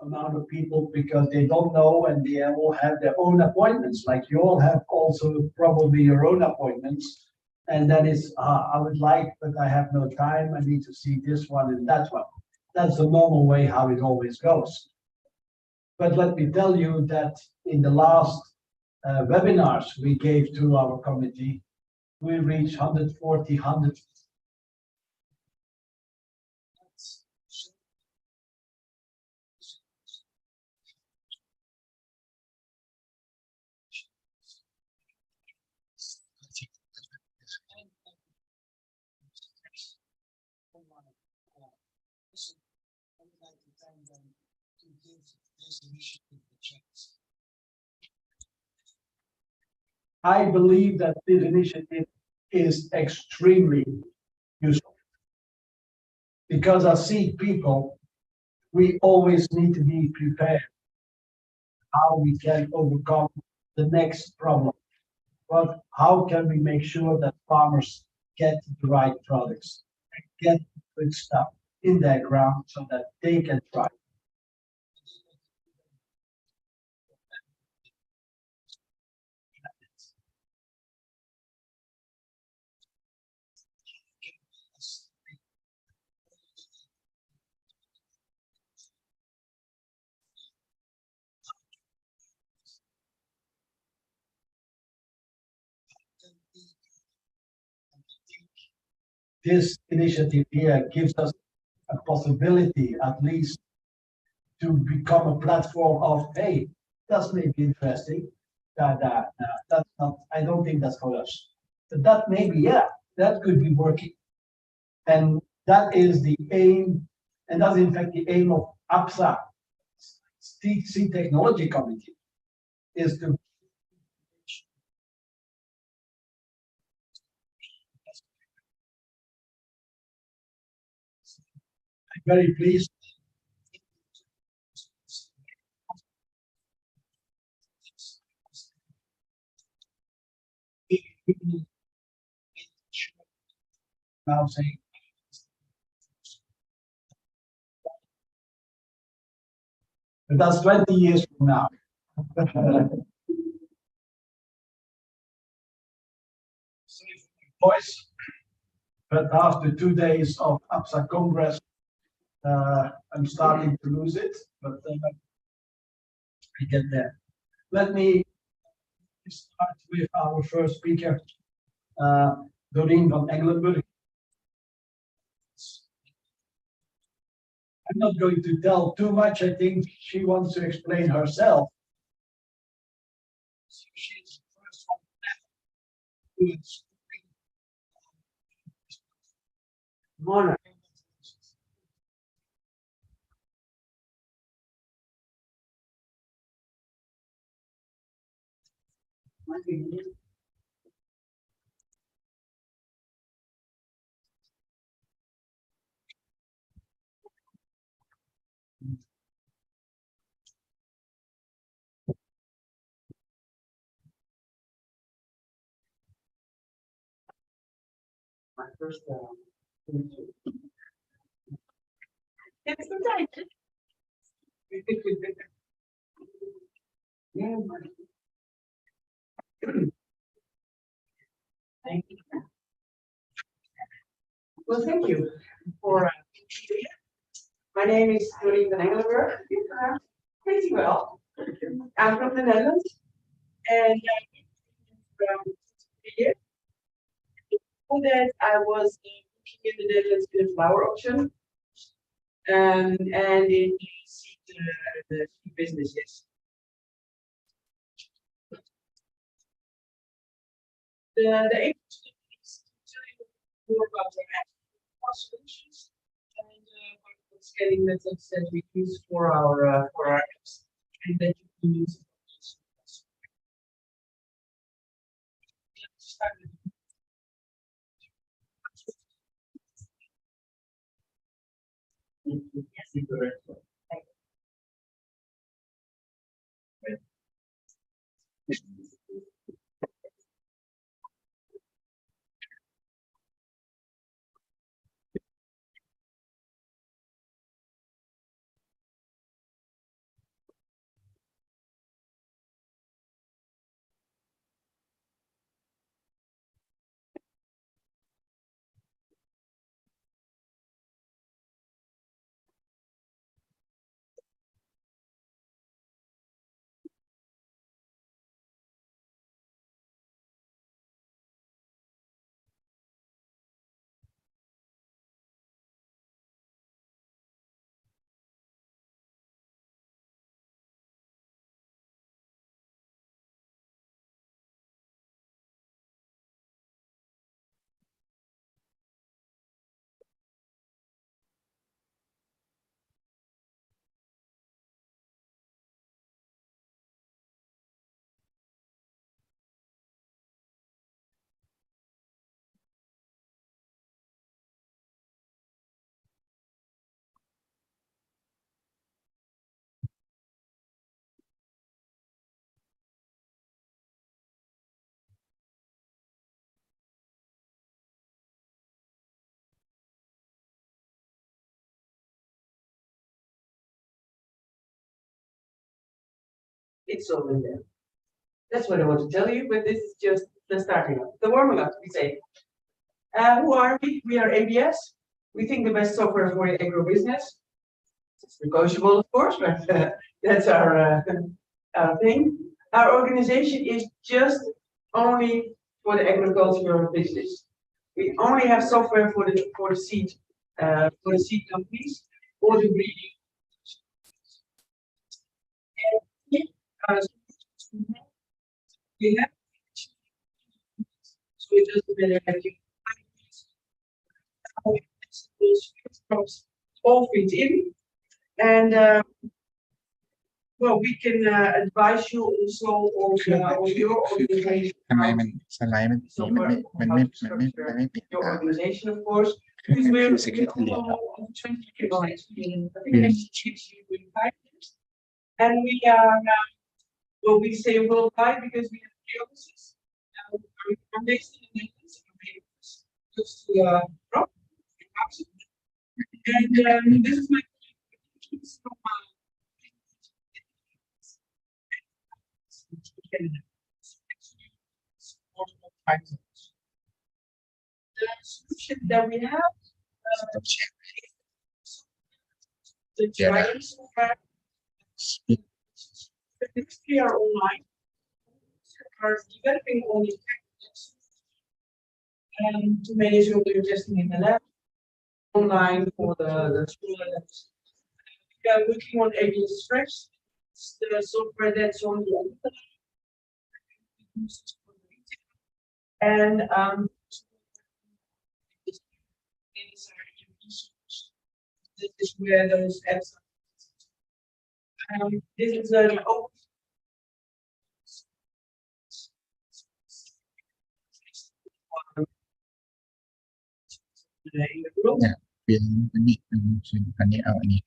amount of people because they don't know and they all have their own appointments. Like you all have also probably your own appointments. And that is, I would like, but I have no time. I need to see this one and that one. That's the normal way how it always goes. But let me tell you that in the last webinars we gave to our committee, we reached 140, 100. I believe that this initiative is extremely useful because I see people, we always need to be prepared how we can overcome the next problem. But how can we make sure that farmers get the right products and get good stuff in their ground so that they can thrive? This initiative here gives us a possibility, at least, to become a platform of, hey, that's maybe interesting. That's not, I don't think that's for us. But that maybe, yeah, that could be working. And that is the aim, and that's in fact the aim of APSA, C Technology Committee, is to I'm very pleased. Now saying but that's 20 years from now. Voice, but after 2 days of APSA Congress, I'm starting to lose it, but I get there. Let me start with our first speaker, Doreen van Engelenburg. I'm not going to tell too much. I think she wants to explain herself. So she's the first one who is Mona. My first It's the time. yeah. Thank you. Well, thank you for my name is Doreen van Engelenburg. Pretty well. I'm from the Netherlands and from 3 years. Before that, I was working in the Netherlands in a flower auction and in the seed businesses. The aim is to tell you more about our solutions and what scaling methods that we use for our apps and that you can use. Start with Yes. It's all in there. That's what I want to tell you, but this is just the starting up, the warming up, we say. Who are we? We are ABS. We think the best software for the agro business. It's negotiable, of course, but that's our thing. Our organization is just only for the agricultural business. We only have software for the seed companies or the breeding. And we have, so it doesn't matter if you all fit in, and well, we can advise you also on your organization. ทำไมมันสไลด์มันไม่ปิด Your organization, of course. คือมัน Because คือ we're security layer on 20 years. I think next year we will 5 years. And we are, well, we say worldwide because we have 3 offices. I'm based in the Netherlands, close to Rotterdam. And this is my from the solution that we have, the giant software, we are online, are developing only packages, and to manage all the testing in the lab, online for the smaller labs. We are working on ABS Express, the software that's on the internet. And this is where those apps are. This is an open in the group. เปลี่ยนอันนี้อันนี้เอาอันนี้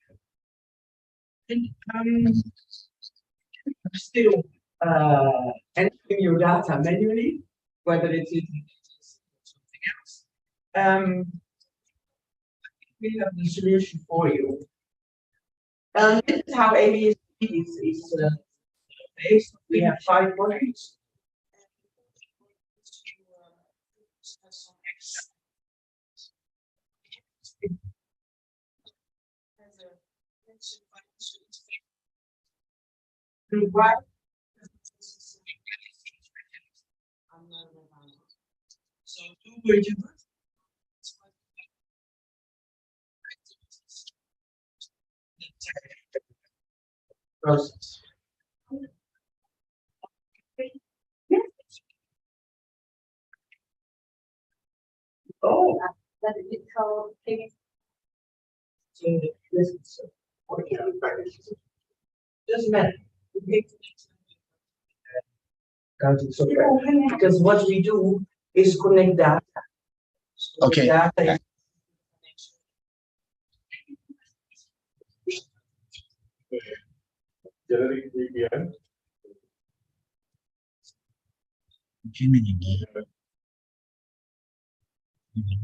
And still entering your data manually, whether it is something else. We have the solution for you. This is how ABS is based. We have 5 modules. Right. So do what you do. Process. Oh, that is called thing. So this is doesn't matter. Because what we do is connect data. So Okay. Data Generic VPN. ที่มันอย่างนี้อย่างนี้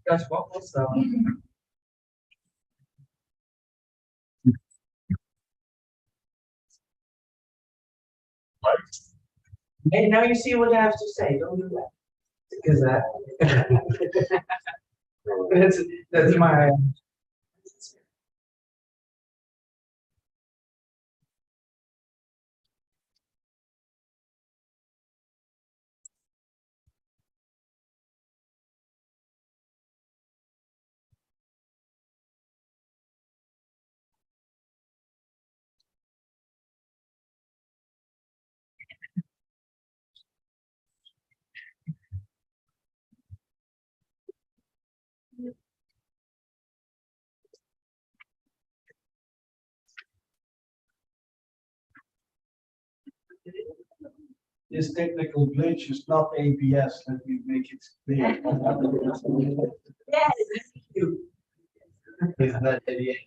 That's what was Hey, now you see what I have to say. Don't do that. Because that's my. This technical glitch is not ABS, let me make it clear. Yes, you. Is that ABS?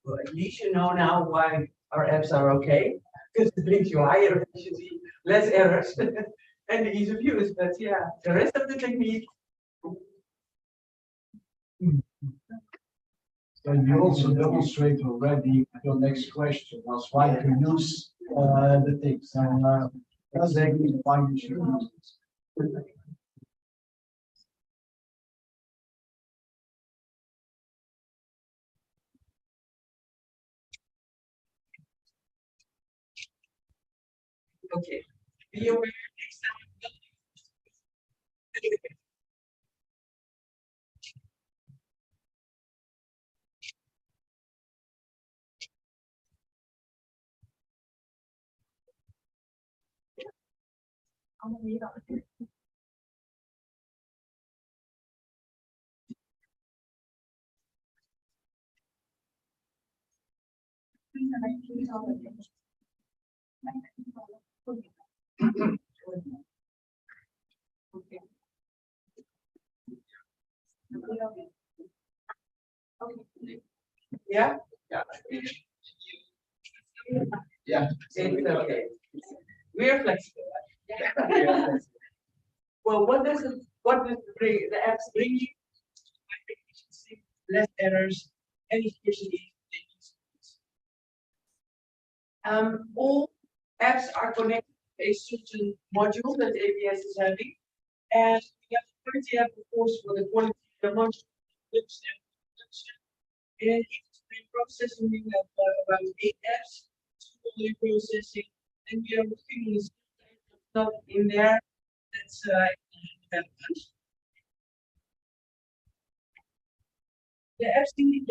Well, at least you know now why our apps are okay, because it brings you higher efficiency, less errors, and the ease of use. But yeah, the rest of the technique. And you also demonstrate already your next question was why to use the things and that's exactly why you should use it. Okay. Be aware next time. Yeah. Yeah. It's okay. We are flexible. Well, what does the apps bring you? Efficiency, less errors, and especially all apps are connected to a certain module that ABS is having, and we have the quality app, of course, for the quality of the module. And in processing, we have about 8 apps, 2 only processing, and we are working on stuff in there that's development. The apps that we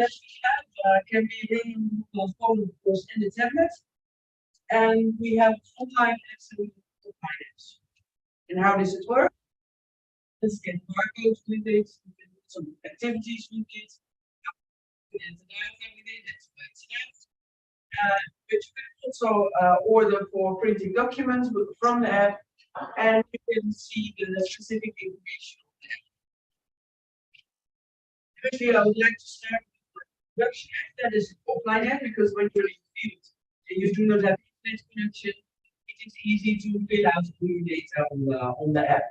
have can be running on the phone, of course, and the tablet. And we have online apps and offline apps. And how does it work? Let's get barcodes with it, some activities with it, and that's why it's but you can also order for printing documents from the app, and you can see the specific information on the app. Actually, I would like to start with the production app, that is offline app, because when you're in the field and you do not have internet connection, it is easy to fill out new data on the app.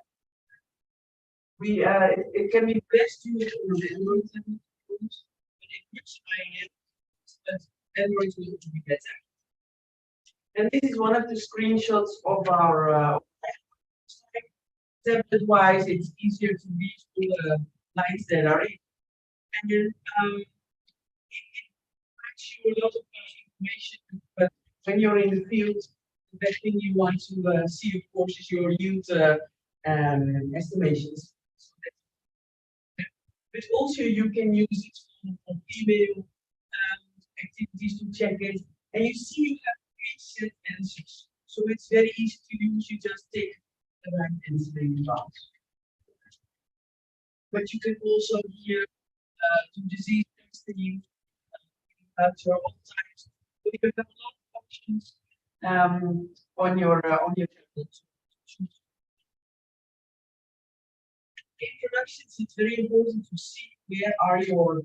It can be best used on the Android tablet, but it works iOS, but Android will be better. And this is one of the screenshots of our tablet-wise. It's easier to read all the lines that are in. And then it provides you a lot of information, but when you're in the field, the best thing you want to see, of course, is your yield estimations. But also you can use it for email activities to check it, and you see you have preset answers. So it's very easy to use. You just take the right answer in the box. But you can also here do disease testing, your all types. So you have a lot of options on your tablet. In productions, it's very important to see where are your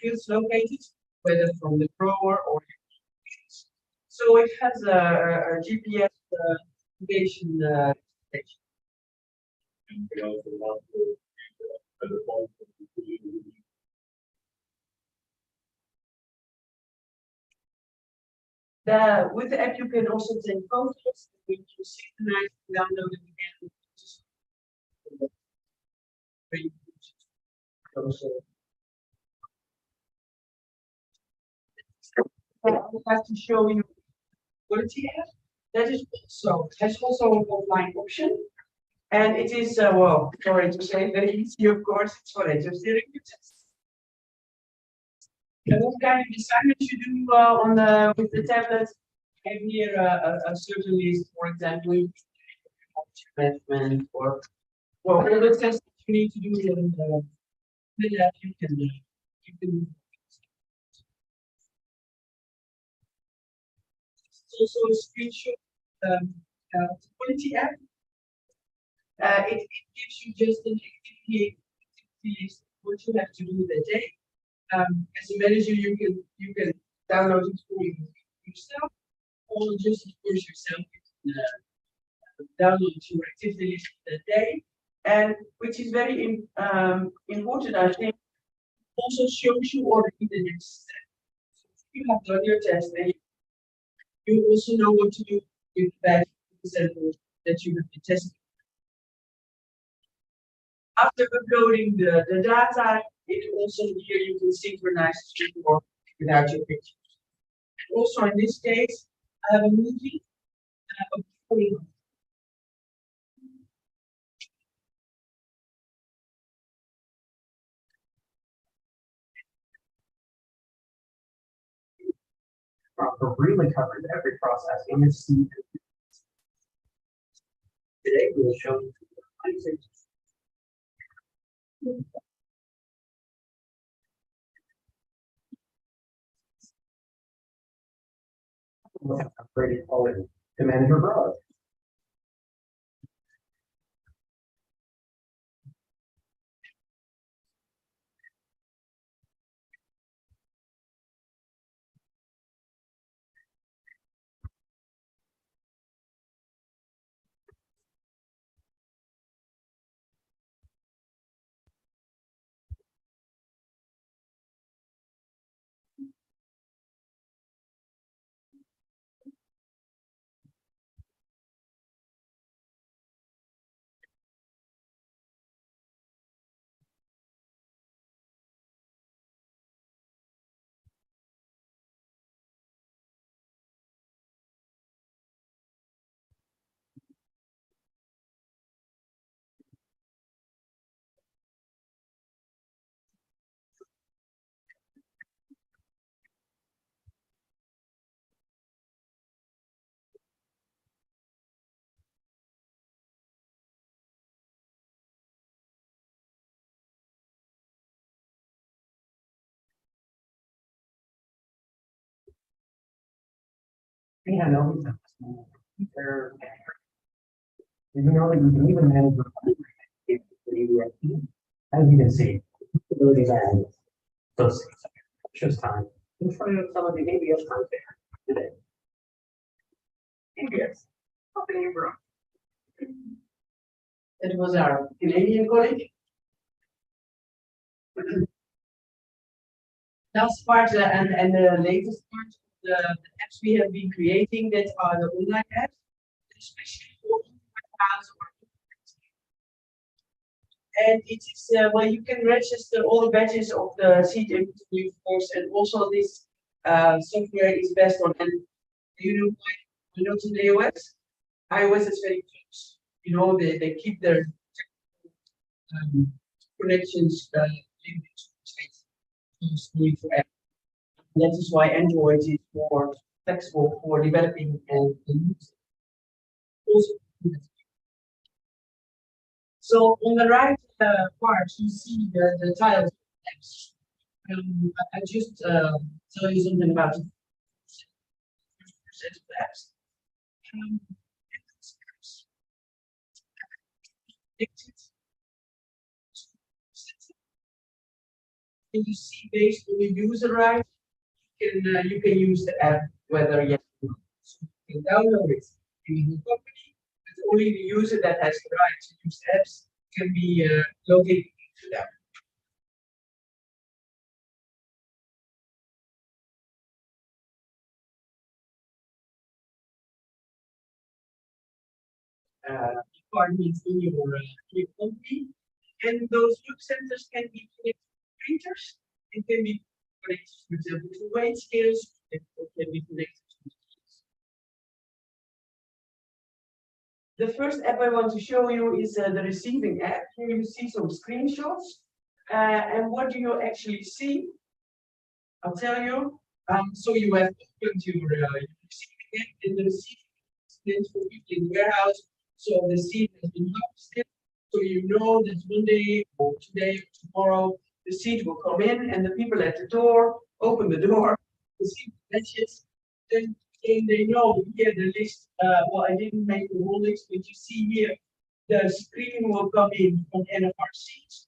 fields located, whether from the grower or your fields. So it has a GPS navigation station. With the app, you can also take photos. When you synchronize, download it again. I would like to show you quality app that is also has also an offline option, and it is well, sorry to say, very easy. Of course, it's for steering users. And what kind of assignments you do on the with the tablet? I have here a certain list, for example, management or well, all the tests you need to do in the app. You can. It's also a screenshot quality app. It gives you just an activity list, what you have to do that day. As a manager, you can download it for yourself, or just of course yourself. You can, download your activity list for that day, and which is very important, I think, also shows you already the next step. So if you have done your test, then you also know what to do with that sample that you have been testing. After uploading the data, it also here you can synchronize the report without your pictures. Also in this case, I have a movie of really covers every process in this season. Today we will show you we'll have upgraded quality to manage your growth. Yeah, no, they're, you know that you can even manage your as you can see, abilities and those things. It's just time. In front of some of the ABS content today. ABS. Company abroad. it was our Canadian colleague. Last part and the latest part of the apps we have been creating that are the online apps, especially for house or and it is where you can register all the badges of the seat inventory, of course, and also this software is based on. And you know why? You know, to the iOS. iOS is very close. You know, they keep their connections linked to for app. That is why Android is more flexible for developing and using. Also, so on the right part, you see the tiles of apps. I just tell you something about the first set of apps. And you see based on the user right, you can use the app whether yes or no. So you can download it in the company, but only the user that has the right to use apps can be located into them. Departments in your company, and those look centers can be connected to printers. It can be connected, for example, to weight scales. It can be connected to scales. The first app I want to show you is the receiving app. Here you see some screenshots. And what do you actually see? I'll tell you. So you have opened your receiving app, and the receiving is meant for people in the warehouse. So the seed has been harvested. So you know that one day or today or tomorrow the seed will come in, and the people at the door open the door, the seed matches, then they know here the list. Well, I didn't make the whole list, but you see here the screen will come in from NFR seeds.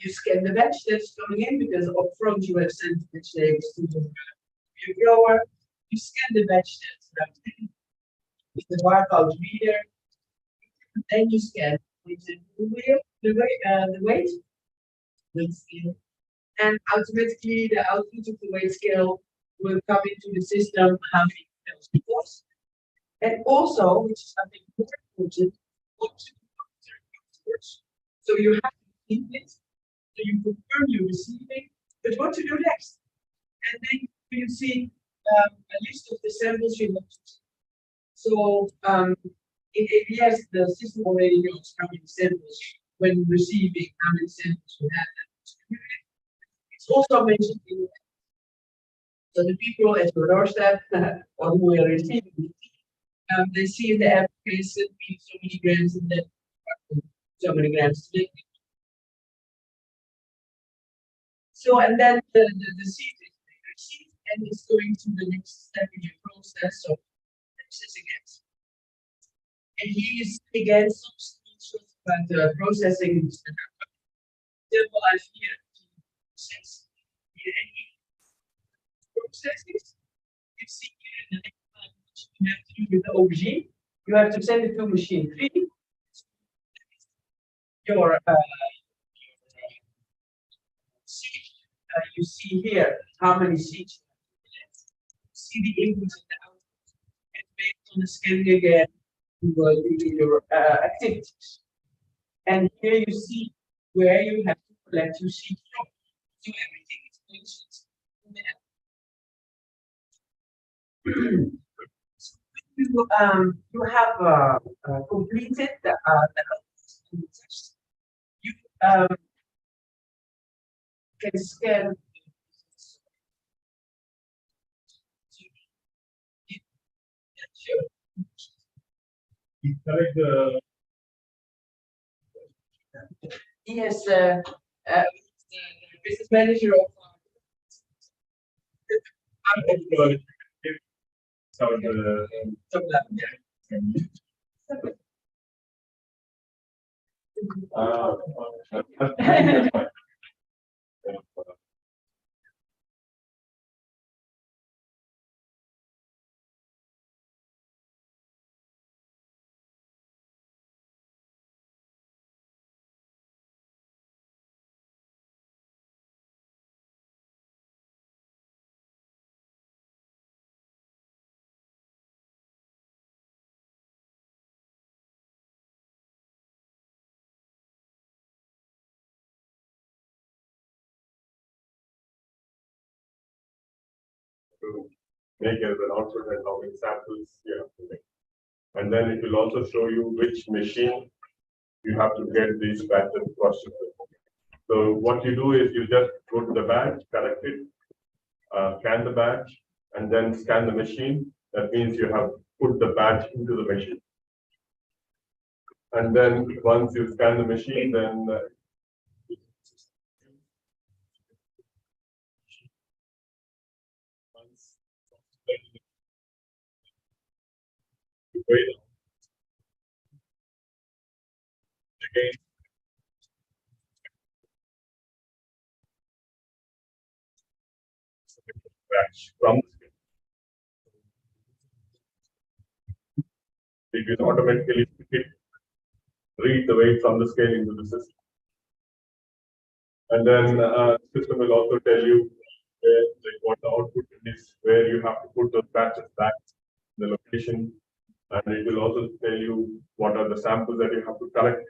You scan the batch that's coming in because up front you have sent the batch labels to your grower. You scan the batch that's coming in with the barcode reader. Then you scan the weight scale, and automatically the output of the weight scale will come into the system how many kills it was. And also, which is something more important, what to do afterwards. So you have to keep it, so you confirm you're receiving, but what to do next? And then you see a list of the samples you have to take. So in ABS, the system already knows how many samples when receiving, how many samples you have. It's also mentioned in the so the people at your doorstep or who are receiving it, they see in the app, okay, send me so many grams and then so many grams today. So, and then the seed is received and it's going to the next step in your process, so processing it. And here you see again some screenshots about the processing. Example, I here process processes. You see here in the next line what you have to do with the aubergine. You have to send it to machine 3. Your seed, you see here how many seeds. See the inputs and the outputs. And based on the scanning again, you will do your activities. And here you see where you have to collect your seed from. So everything is mentioned in the app. So you have completed the test. You can scan. You correct the He is the business manager of. so the to make as an output and how many samples you have to make. And then it will also show you which machine you have to get these batches processed. So what you do is you just go to the batch, collect it, scan the batch, and then scan the machine. That means you have put the batch into the machine. And then once you scan the machine, then wait again. Batch from it will automatically read the weight from the scale into the system. And then the system will also tell you where, like, what the output is, where you have to put those batches back, the location, and it will also tell you what are the samples that you have to collect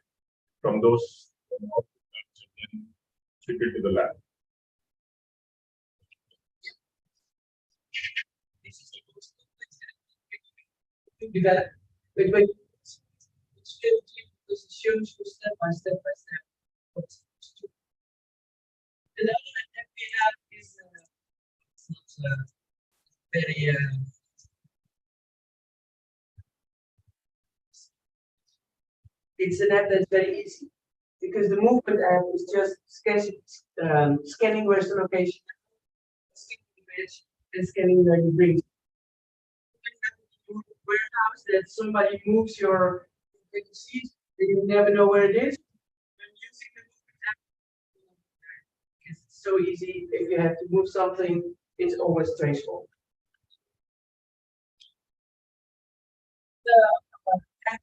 from those output batches and then ship it to the lab. This is the most complex to develop, but when it's still because it shows you step by step what's to do. The other that we have is it's not very it's an app that's very easy because the movement app is just scanning where's the location, scanning the batch, and scanning where you bring. Warehouse that somebody moves your seed, and you never know where it is. When using the movement app, so easy. If you have to move something, it's always traceable. The app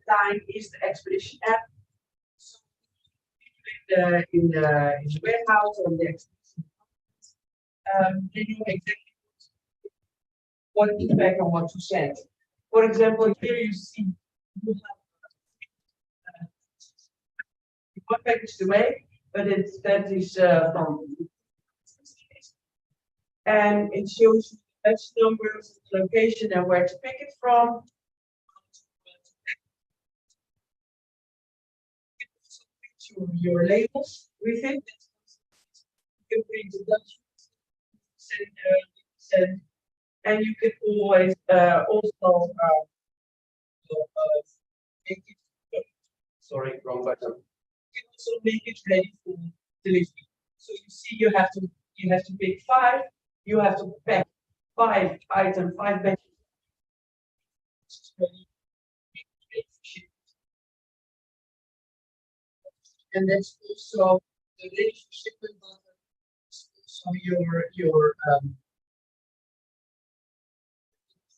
line is the expedition app. So in the warehouse or the expedition, they know exactly what to pack and what to send. For example, here you see you have one package away, but that is from, and it shows you the batch numbers, the location, and where to pick it from. Your labels with it. You can print the Dutch, send, and you can always also make it. Sorry, wrong button. You can also make it ready for delivery. So you see, you have to pick 5. You have to pack 5 items, 5 batches. And that's also the ready for shipment button. So your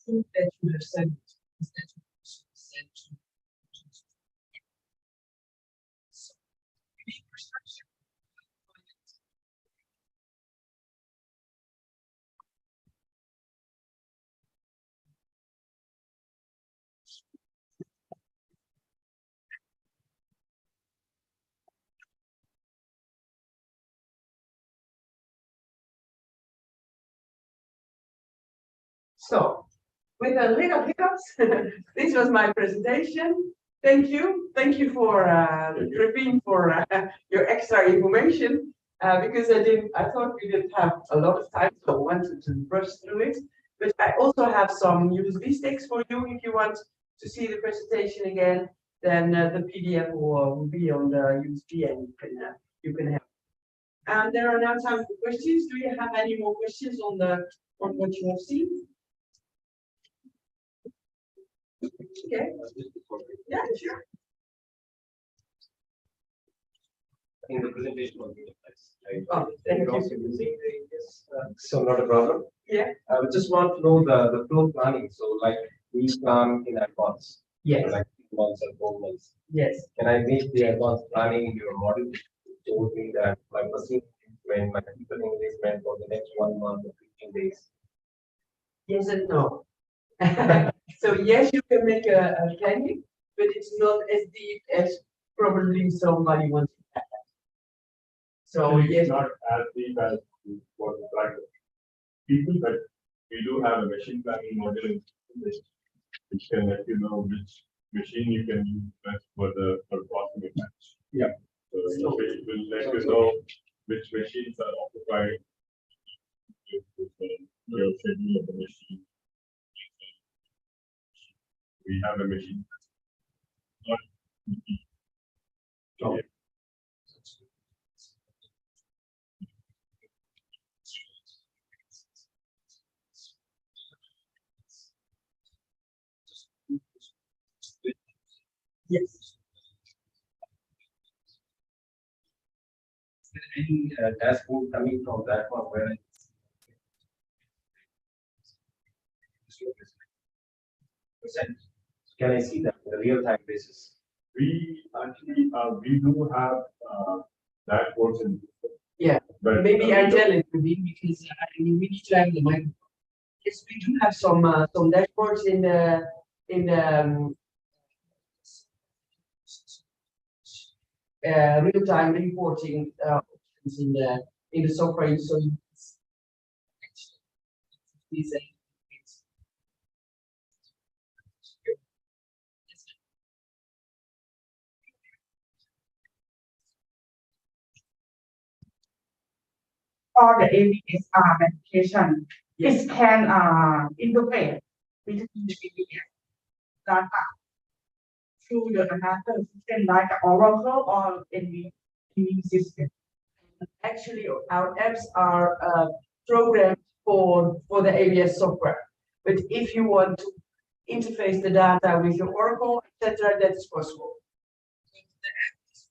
food that you have sent is that you sent to. So infrastructure. So, with a little hiccups, this was my presentation. Thank you for Praveen for your extra information because I thought we didn't have a lot of time, so I wanted to brush through it. But I also have some USB sticks for you if you want to see the presentation again. Then the PDF will be on the USB and you can have. And there are now time for questions. Do you have any more questions on what you have seen? Okay. Yeah, sure. I think the presentation will be nice. Oh, thank you. So not a problem. Yeah. I would just want to know the flow planning. So like we plan in advance. Yes. Like 2 months and 4 months. Yes. Can I make the advance planning in your model? Told me that my machine engagement, my people engagement for the next 1 month or 15 days. Yes and no. So yes, you can make a planning, but it's not as deep as probably somebody wants to have. So It's yes, not as deep as what the practice people, but we do have a machine planning model which can let you know which machine you can use best for possible match. Yeah. So it will let you know which machines are occupied, your schedule of the machine. We have a machine. Okay. yes. Any dashboard coming from that one where can I see that on a real-time basis? We actually we do have dashboards in. Yeah. But Maybe I tell it to be because we need to have the microphone. Yes, we do have some dashboards in the real-time reporting options in the software. So these or the ABSR application. It can interface between the ABS data through the another system like Oracle or any system. actually our apps are programmed for the ABS software. But if you want to interface the data with your Oracle, etc., that is possible. The app is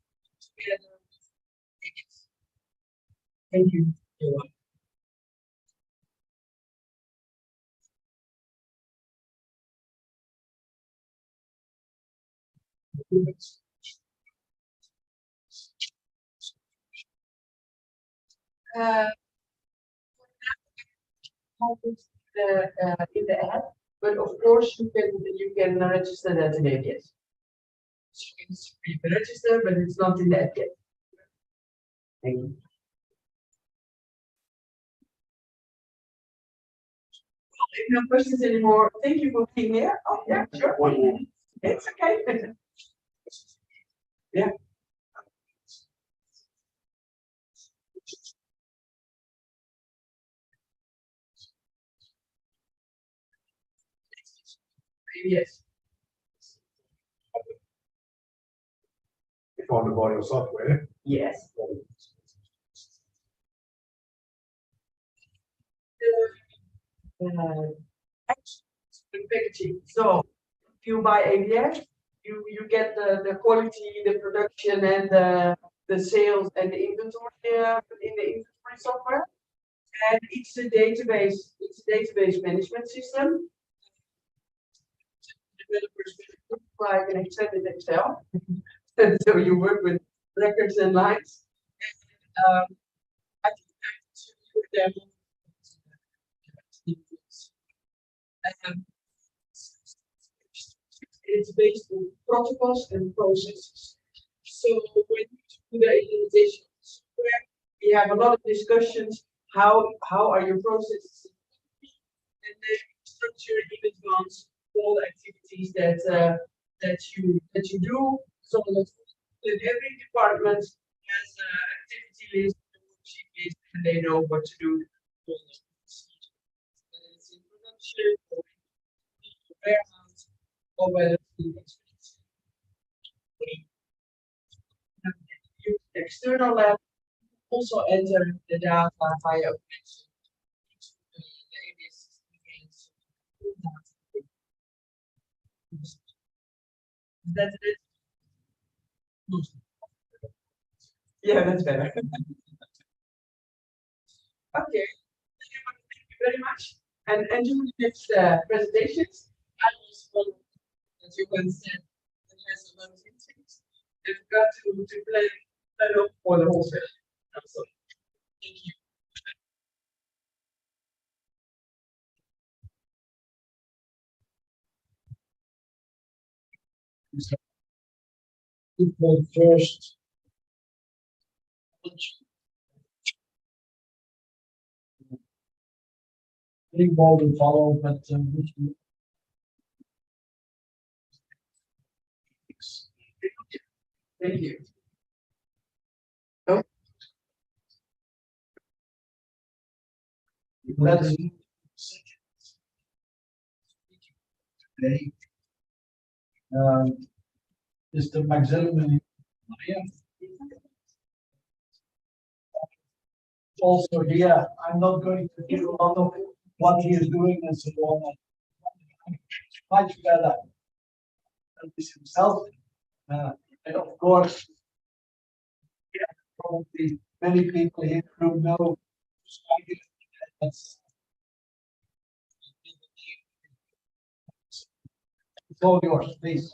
together with ABS. Thank you. Uh, in the app, but of course you can register that in it, yes. So you can register, but it's not in the app yet. Thank you. If no questions anymore, thank you for being here. Oh, yeah, sure. It's okay. Yeah. Yes. You found about your software. Yes. Packaging. So if you buy ABF, you get the quality, the production, and the sales and the inventory in the inventory software. And it's a database. It's a database management system. Developers look like an extended Excel. So you work with records and lines. And, I think I can show you a demo. It's based on protocols and processes. So when you do the implementation of the software, we have a lot of discussions. How are your processes? And then structure in advance all the activities that you do. So that every department has an activity list, a worksheet list, and they know what to do. Whether it's in production or in the warehouse or whether it's in use external lab, also enter the data via automation into the ABS system. That's it. Yeah, that's better. Okay. Thank you very much. And enjoy the next presentations. I also that you can send the has a lot of things. You've got to plan up for the whole session. So, thank you. The first. I think more will follow, but Thank you. let's today. Is the maximum also here. I'm not going to give a lot of what he is doing and so on. Much better than this himself. And of course, yeah, probably many people here who know that's it's all yours, please.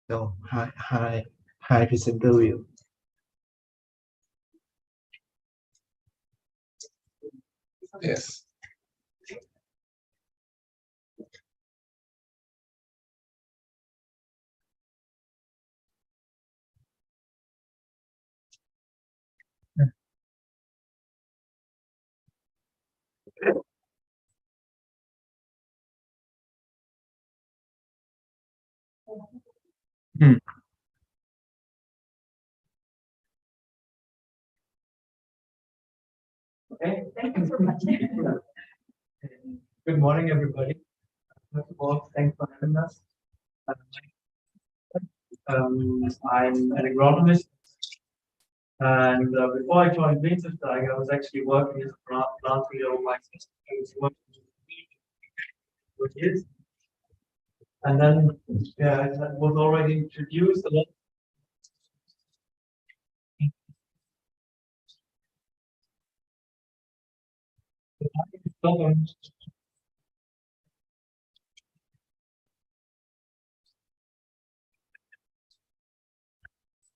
So hi presenter view. Yes. Okay, thank you so much. Good morning, everybody. First of all, thanks for having us. I'm an agronomist, and before I joined Wintersteig, I was actually working as a plant breeder myself. I was working for years, and then yeah, it was already introduced a lot.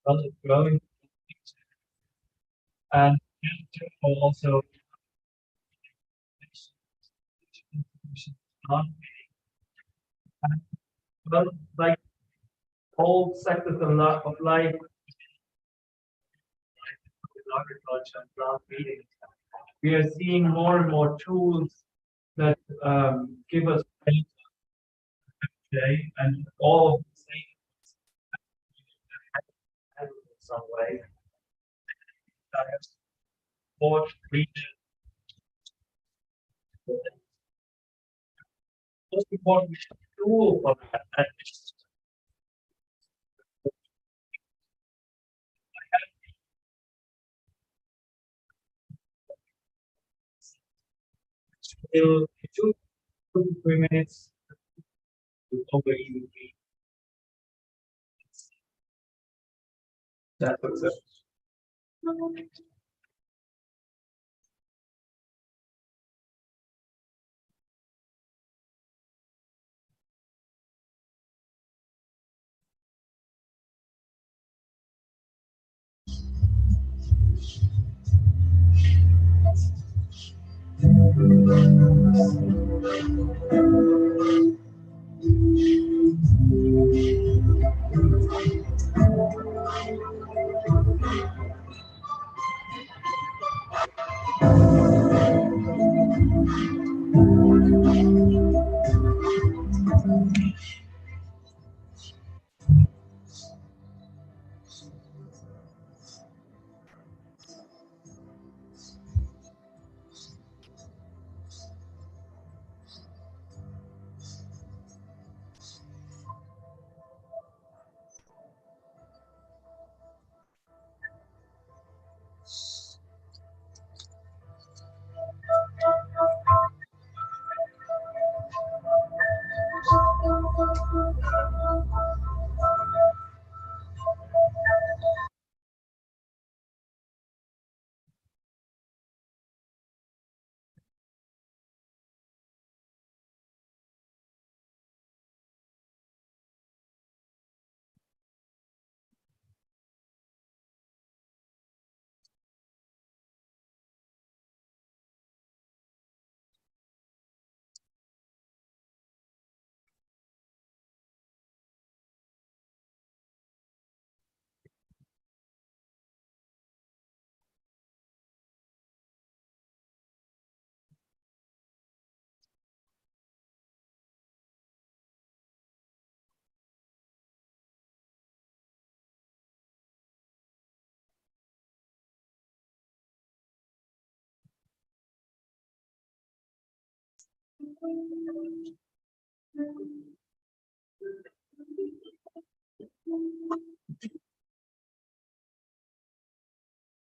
Started growing, and also well, like whole sectors of life, agriculture and plant breeding, we are seeing more and more tools that give us data today, and all of the same in some way. Sport, region. Most important tool for that is still 2 to 3 minutes to over easy. That's what's up.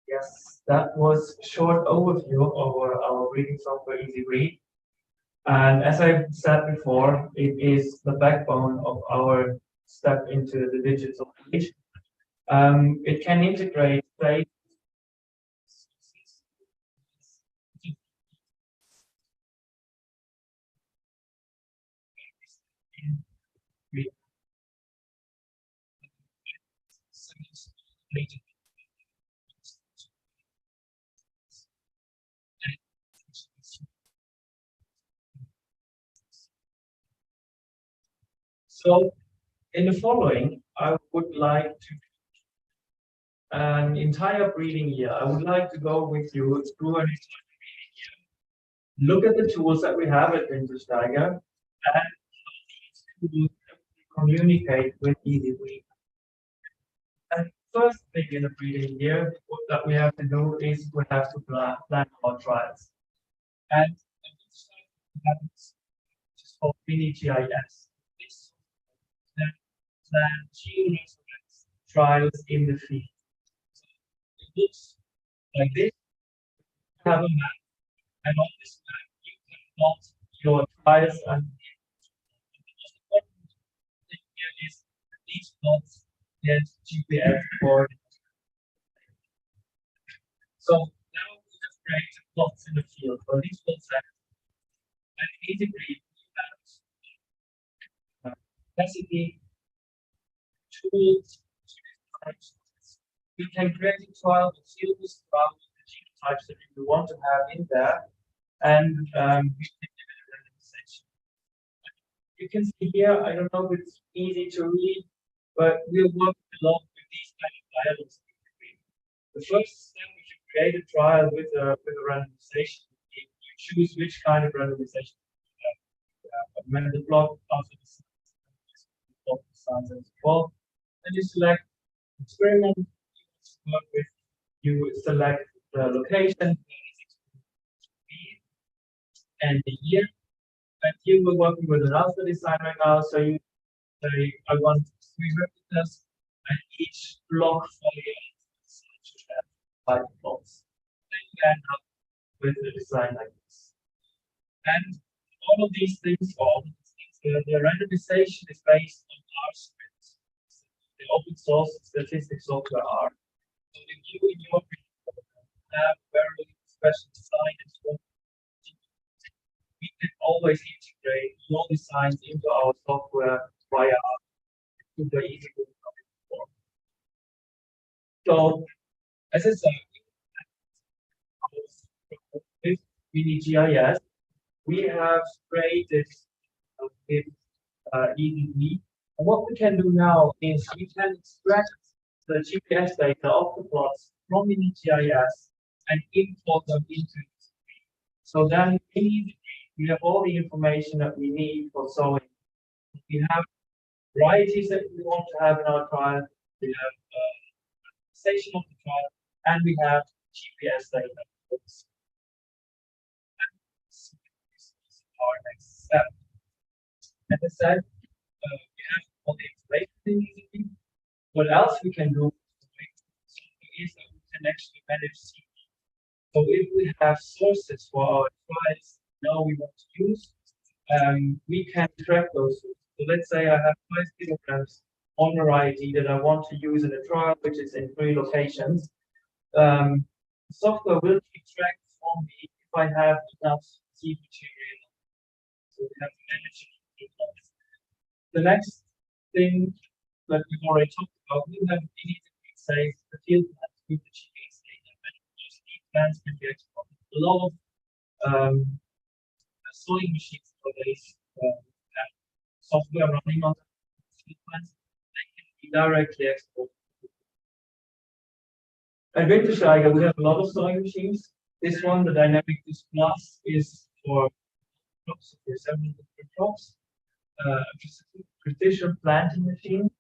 Yes, that was a short overview of our reading software Easy Read. And as I said before, it is the backbone of our step into the digital age. It can integrate data So in the following, I would like to an entire breeding year. I would like to go with you through an entire breeding year look at the tools that we have at Wintersteiger and how these tools communicate with EasyBreed. And first thing in the breeding year, what that we have to do is we have to plan our trials. And we have this, which is called mini GIS. This plan gene resonance trials in the field. So it looks like this. You have a map, and on this map you can plot your trials and the most important thing here is that these plots get GPS coordinates. So now we have created plots in the field for these plots and integrate capacity tools. We can create a trial with series about the genotypes that we want to have in there, and we can give it a randomization. You can see here, I don't know if it's easy to read, but we're working a lot with these kind of dialogues. The first step, if you create a trial with a randomization, you choose which kind of randomization you have. When the plot after the signs as well, and you select experiment you work with, you select the location and the year. And here we're working with an alpha design right now, so you say I want 3 replicas and each block folio should have 5 blocks. Then you end up with a design like this. And all of these things, the randomization is based on R scripts, the open source statistics software R. So if you in your have very special design and so on, we can always integrate all designs into our software via R. It's super easy to do. So as I said, with mini GIS, we have created with EDB. And what we can do now is we can extract the GPS data of the plots from mini GIS and import them into EDB. So then in EDB, we have all the information that we need for sowing. We have varieties that we want to have in our trial. We have station of the trial, and we have GPS data. Our next step. As I said, we have all the information in EasyBreed. What else we can do is that we can actually manage CV. So if we have sources for our trials now we want to use, we can track those. So let's say I have 5 kilograms on variety that I want to use in a trial, which is in 3 locations. Software will keep track for me if I have enough seed material. So we have to manage it. The next thing that we've already talked about, we have immediately says the field plans with the GPS data. And those field plans can be exported. A lot of sewing machines nowadays have software running on the field plans. They can be directly exported. At Wintersteiger, we have a lot of sewing machines. This one, the Dynamic Disc Plus, is for crops, for several different crops. Precision planting machine,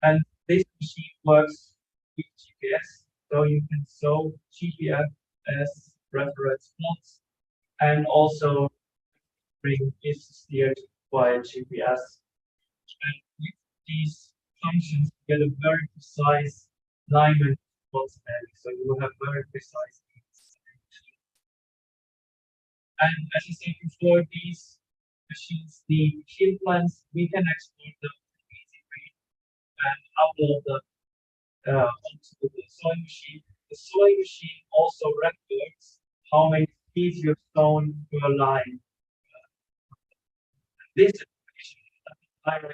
and this machine works with GPS, so you can sow GPS as reference plots, and also bring is steered by GPS. And with these functions, you get a very precise alignment of plots, so you will have very precise needs. And as I said before, these machines need field plans. We can export them to EasyBreed and upload them onto the sewing machine. The sewing machine also records how many seeds you've sown per line. This information is directly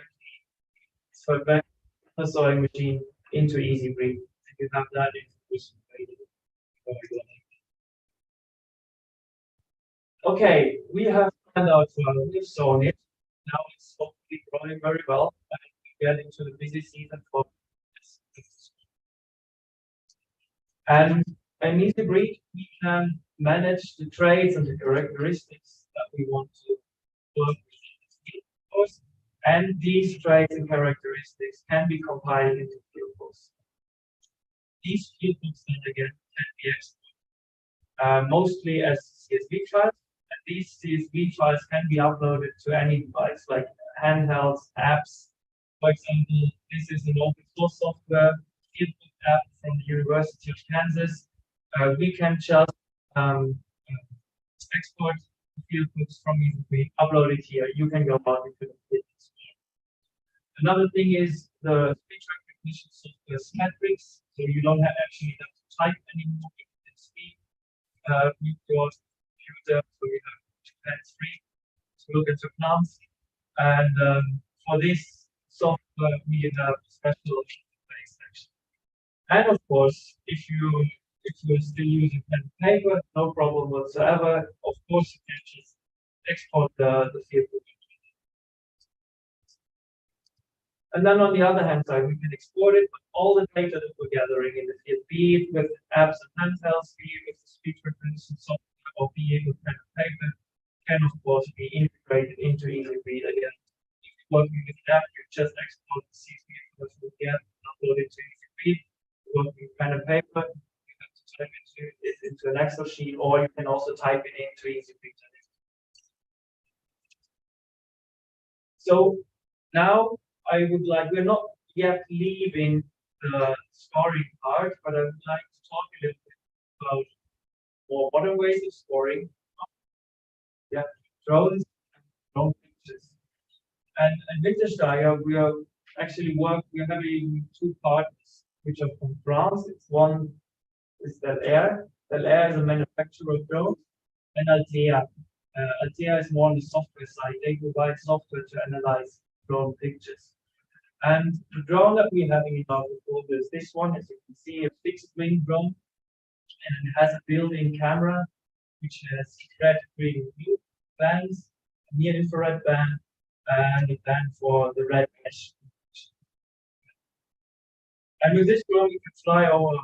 transferred back from the sewing machine into EasyBreed, and you have that information available. Okay, we have planned out we've sown it. Now it's hopefully growing very well, and we get into the busy season for this. And In EasyBreed, we can manage the traits and the characteristics that we want to work with, of course, and these traits and characteristics can be compiled into field books. These field books then again can be exported mostly as CSV files, and these CSV files can be uploaded to any device like handhelds, apps. For example, this is an open source software field book app from the University of Kansas. We can just export field books from EasyBreed, upload it here. You can go out into the field. Another thing is the speech recognition software Metrics, so you don't actually have to type anymore. You can speak with your computer, so you have two hands free to look at your plants. And for this software, we have a special interface section. And of course, if you're still using pen and paper, no problem whatsoever. Of course, you can just export the field book. And then on the other hand side, we can export it, but all the data that we're gathering in the field, be it with apps and handhelds, be it with the speech recognition software, or be it with pen and paper, can of course be integrated into EasyBreed again. If you're working with an app, you just export the CSV files from the app and upload it to EasyBreed. Working with pen and paper, you have to type it into an Excel sheet, or you can also type it into EasyBreed. So now we're not yet leaving the scoring part, but I would like to talk a little bit about more modern ways of scoring. Yeah, drones and drone pictures. And at Wintersteiner, we're having two partners which are from France. One is Air. Air is a manufacturer of drones, and Altea. Altea is more on the software side. They provide software to analyze drone pictures. And the drone that we're having in our portfolio is this one, as you can see, a fixed wing drone, and it has a built-in camera, which has red, green, and blue bands, a near-infrared band, and a band for the red mesh. And with this drone, you can fly over.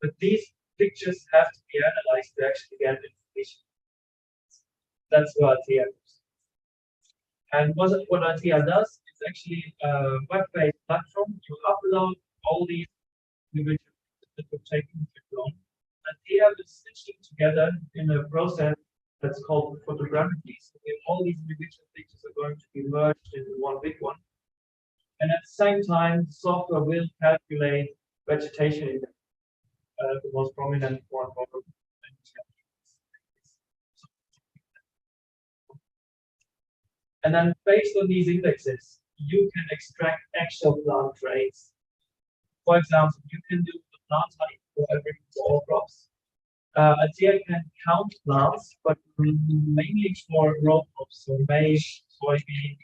But these pictures have to be analyzed to actually get information. That's what Altea does. And what Altea does is actually a web-based platform. You upload all these images that you're taking with your drone. Altea will stitch them together in a process that's called photogrammetry. So all these individual pictures are going to be merged into one big one. And at the same time, software will calculate vegetation in the most prominent one. And then based on these indexes, you can extract actual plant traits. For example, you can do the plant height for every 4 crops. Altea can count plants, but mainly for row crops, so maize, soybean,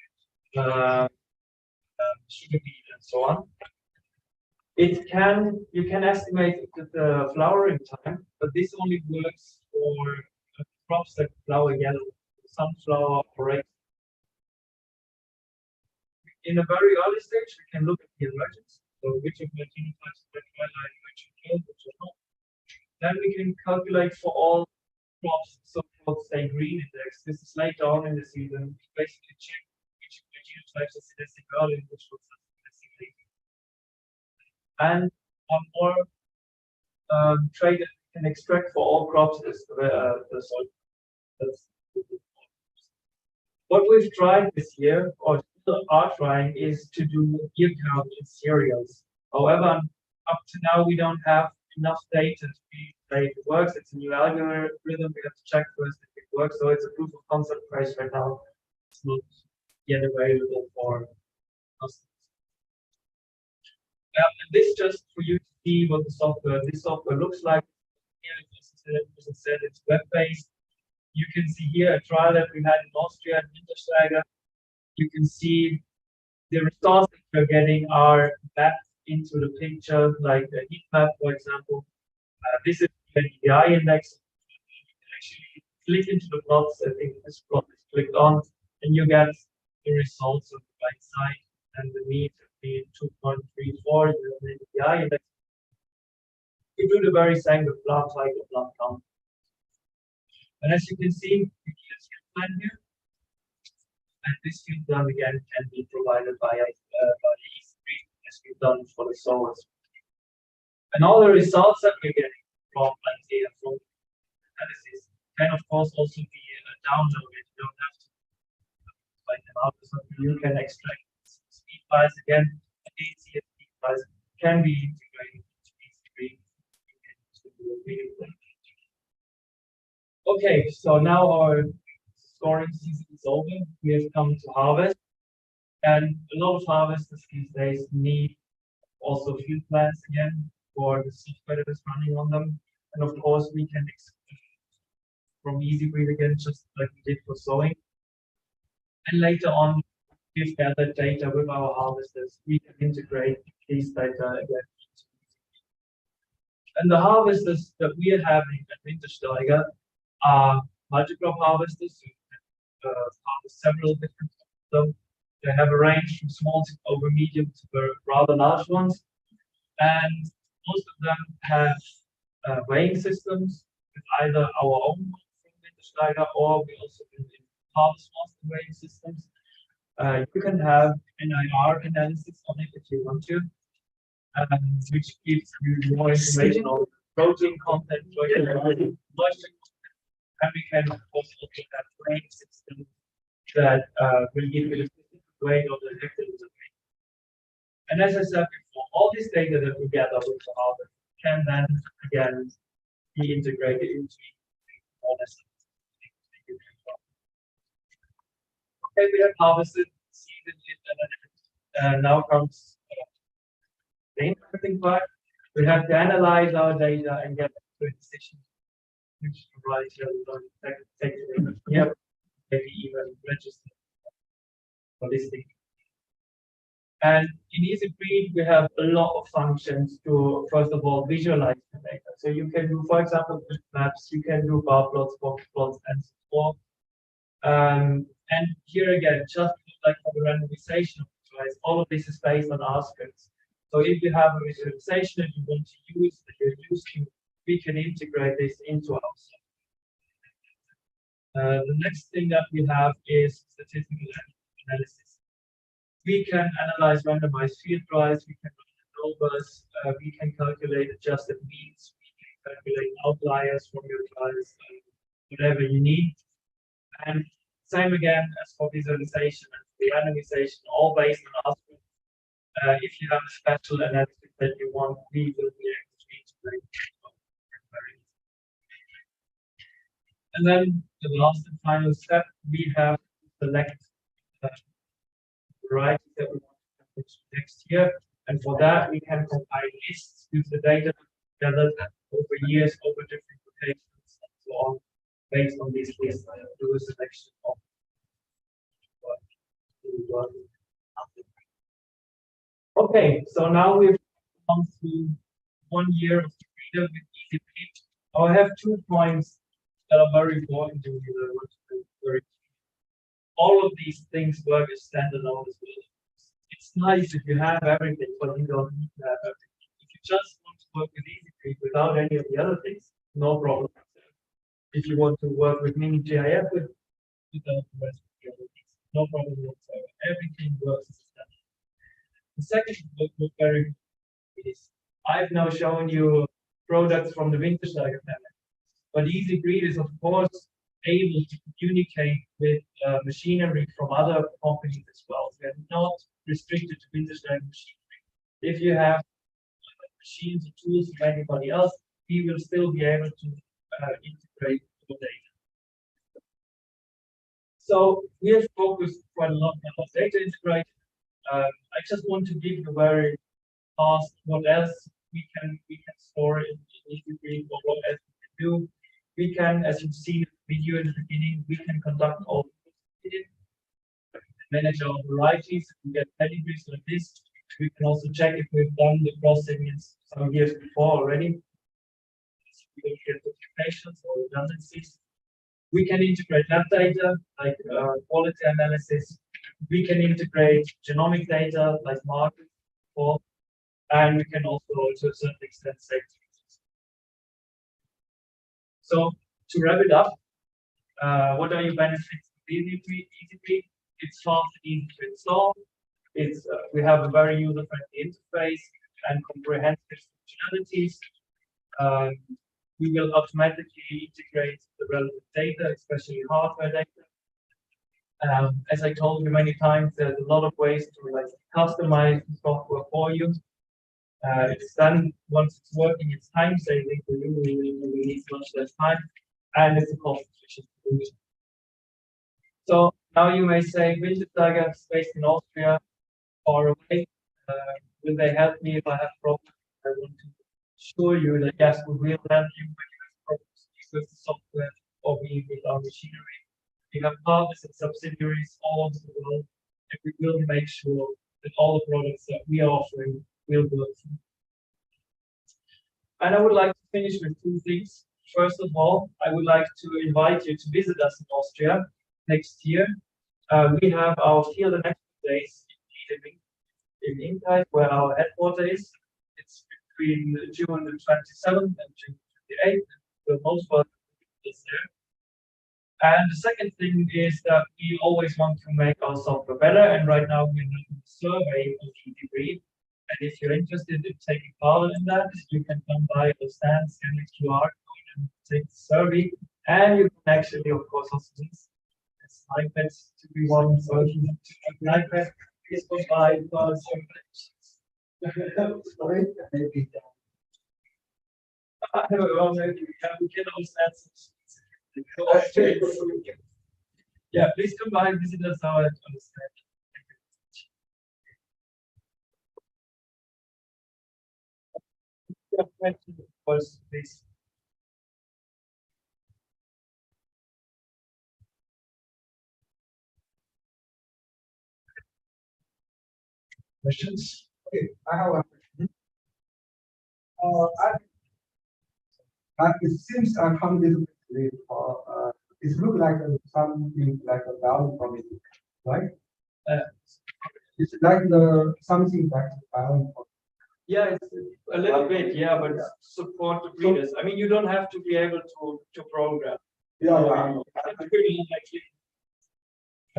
sugar beet, and so on. You can estimate the flowering time, but this only works for crops that flower yellow, sunflower, or rape. In a very early stage, we can look at the emergence, so which of the genotypes of the twilight which are killed, which are not. Then we can calculate for all crops, so-called say green index. This is later on in the season. We basically check which of the genotypes are senescing early and which ones are senescing later. And one more trait that we can extract for all crops is the soil. What we've tried this year, or still are trying, is to do year count in cereals. However, up to now, we don't have enough data to be say it works. It's a new algorithm. We have to check first if it works. So it's a proof of concept price right now. It's not yet available for customers. And this just for you to see what this software looks like. Here, as I said, it's web-based. You can see here a trial that we had in Austria at Wintersteiner. You can see the results that we're getting are mapped into the picture, like a heat map, for example. This is the DI index. You can actually click into the plots. I think this plot is clicked on, and you get the results on the right side, and the mean would be 2.34. The DI index. We do the very same with blood type or blood count. And as you can see, we use field plan here. And this field plan again can be provided by E3 as we've done for the solar. And all the results that we're getting from analysis can of course also be downloaded. You don't have to find them out. So you can extract speed files again. These speed files can be integrated into E3. Okay, so now our storing season is over. We have come to harvest, and a lot of harvesters these days need also field plans again for the software that is running on them. And of course, we can from EasyBreed again, just like we did for sowing. And later on, we've gathered data with our harvesters. We can integrate these data again. And the harvesters that we are having at Wintersteiger are multi-crop harvesters. So you can harvest several different of them. They have a range from small to over medium to rather large ones. And most of them have weighing systems with either our own from Wintersteiger or we also build in harvest master weighing systems. You can have NIR analysis on it if you want to, which gives you more information on protein content, moisture content, and we can also look at weighing system that will give you the weight of the hectoliter weight. And as I said before, all this data that we gather with the harvest can then again be integrated into all this. Okay, we have harvested season, and now comes the interesting part. We have to analyze our data and get to a decision which right here we don't take it here, maybe even register for this thing. And in EasyBreed, we have a lot of functions to, first of all, visualize the data. So you can do, for example, maps, you can do bar plots, box plots, and so forth. And here again, just like for the randomization, all of this is based on R scripts. So if you have a visualization that you want to use, that you're used to, we can integrate this into our software. The next thing that we have is statistical analysis. We can analyze randomized field trials, we can run ANOVAs, we can calculate adjusted means, we can calculate outliers from your trials, whatever you need. And same again as for visualization and the randomization, all based on R. If you have a special analysis that you want, we will be able to integrate. And then the last and final step, we have to select varieties that we want to put next year. And for that, we can compile lists with the data gathered over years, over different locations, and so on. Based on these lists, do a selection of okay, so now we've gone through 1 year of freedom with EasyBreed. I have 2 points that are very important to me that I want to make very clear. All of these things work as standalone as well. It's nice if you have everything, but you don't need to have everything. If you just want to work with EasyBreed without any of the other things, no problem. If you want to work with mini GIF without the rest of the other things, no problem whatsoever. Everything works as standalone. The second book very is I've now shown you products from the Wintersteiger family, but EasyBreed is of course able to communicate with machinery from other companies as well. We are not restricted to Wintersteiger machinery. If you have machines or tools from anybody else, we will still be able to integrate the data. So we have focused quite a lot on data integration. I just want to give you very fast what else we can store in EasyBreed, or what else we can do. We can, as you've seen in the video in the beginning, we can conduct all manage our varieties, we get pedigrees like this. We can also check if we've done the crossing some years before already. So we don't get duplications or redundancies. We can integrate lab data like quality analysis. We can integrate genomic data like markers, and we can also, to a certain extent, safety. So to wrap it up, what are your benefits of EasyBreed? It's fast and easy to install. It's we have a very user-friendly interface and comprehensive functionalities. We will automatically integrate the relevant data, especially hardware data. As I told you many times, there's a lot of ways to like customize the software for you. It's done once it's working, it's time saving for you, you need much less time, and it's a cost efficient solution. So now you may say, Wintersteiger is based in Austria, far away. Will they help me if I have problems? I want to assure you that yes, we will help you when you have problems with the software or with our machinery. We have partners and subsidiaries all over the world, and we will make sure that all the products that we are offering will work. And I would like to finish with two things. First of all, I would like to invite you to visit us in Austria next year. We have our Field and Expert Days in Inkai, where our headquarters is. It's between June the 27th and June 28th. The most welcome is there. And the second thing is that we always want to make our software better. And right now we're doing a survey of EasyBreed. And if you're interested in taking part in that, you can come by the stand, scan the QR code, and take the survey. And you can actually, of course, also use this iPad to be one version of an iPad. Please go by for sorry, maybe. We can also answer. Yeah, please come by and visit us now and understand. Questions, please. Questions? Okay, I have a question. It seems I'm coming with it looks like something like a value promise, right? It's like the something like value promise. Yeah, it's a little bit, yeah, but support the breeders. I mean, you don't have to be able to program. Yeah. It's pretty likely.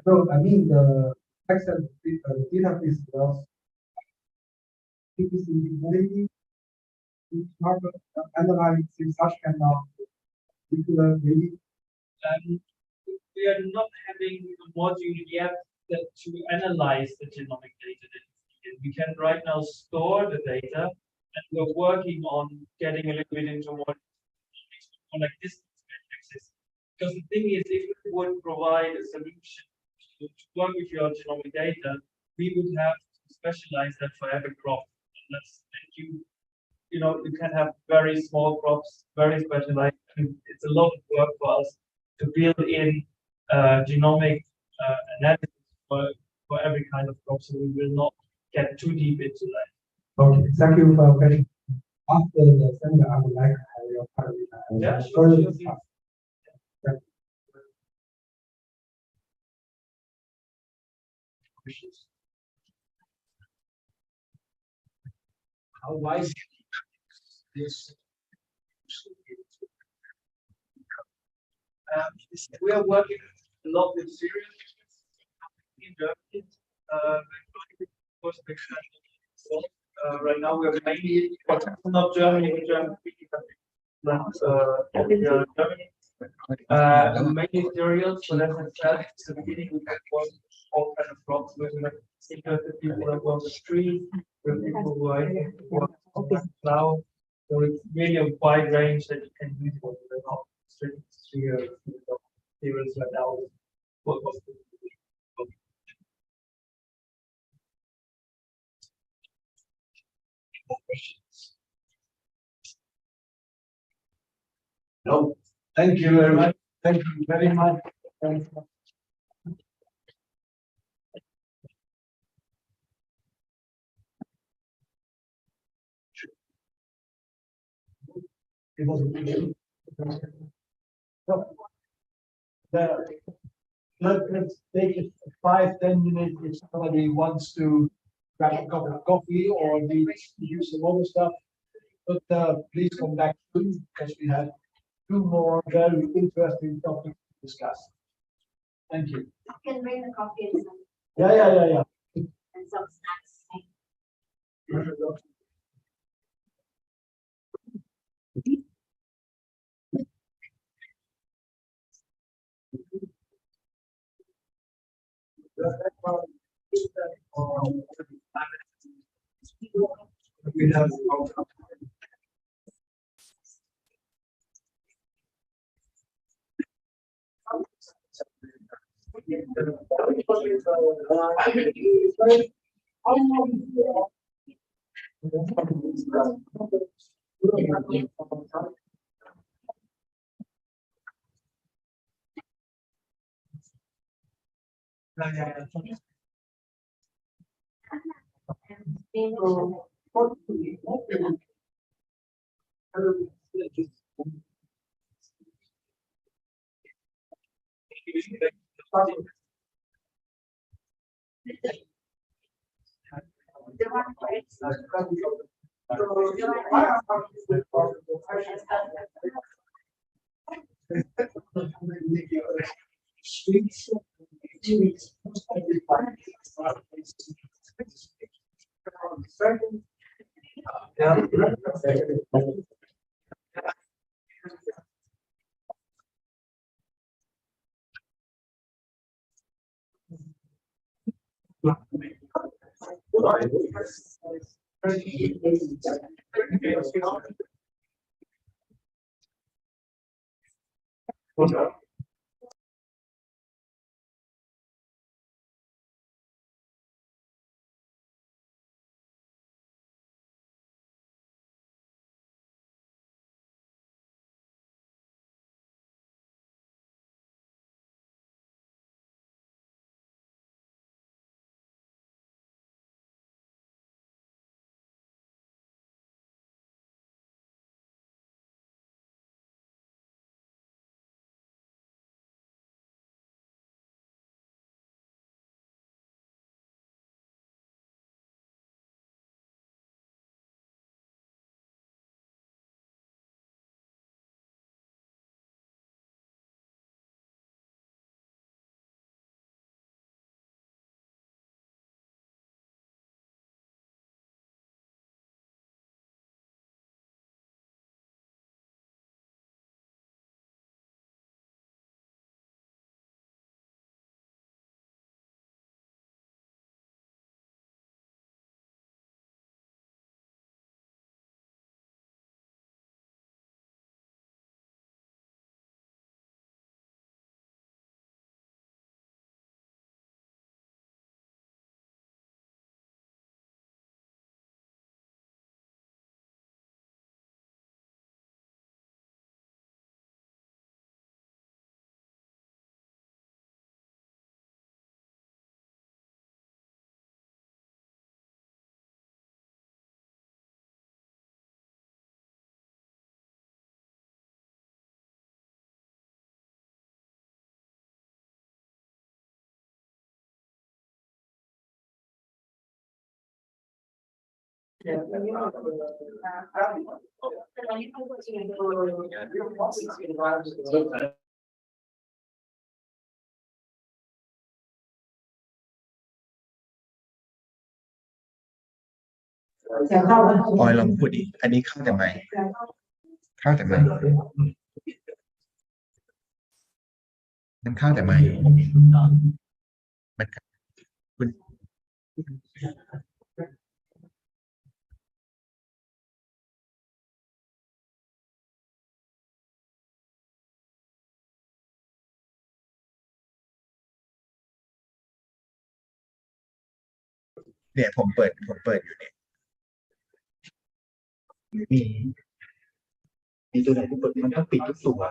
So I mean the Excel database was ability to analyze such kind of particular data. We are not having a module yet that to analyze the genomic data that is needed. We can right now store the data, and we're working on getting a little bit into more like distance metrics. Because the thing is, if we would provide a solution to work with your genomic data, we would have to specialize that for every crop. And that's you know, you can have very small crops, very specialized. And it's a lot of work for us to build in genomic analysis for every kind of crop, so we will not get too deep into that. Okay, thank you for your question. After the seminar, I would like to have your part. Yeah, sure. Questions? How wise this? We are working a lot with cereal in Germany. Right now we are mainly not Germany, but German speaking countries. Germany. Mainly cereals, so that's itself it's the beginning we can work all kind of crops with like people that work the trees, with people who work flower. So it's really a wide range that you can use for the not strict cereals right now. Questions? No. Thank you very much. Thank you very much. Thank you. It was let's take it 5-10 minutes if somebody wants to grab a cup of coffee or needs to use some other stuff. But please come back soon because we have two more very interesting topics to discuss. Thank you. I can bring the coffee and some, Yeah. and some snacks. We have. Yeah. พลอยลองพูดอีกอันนี้เข้าแต่ไหมเข้าแต่ไหมมันเข้าแต่ไหมมันคุณเนี่ยผมเปิดอยู่เนี่ยมีมีตัวไหนที่เปิดมันต้องปิดทุกตัว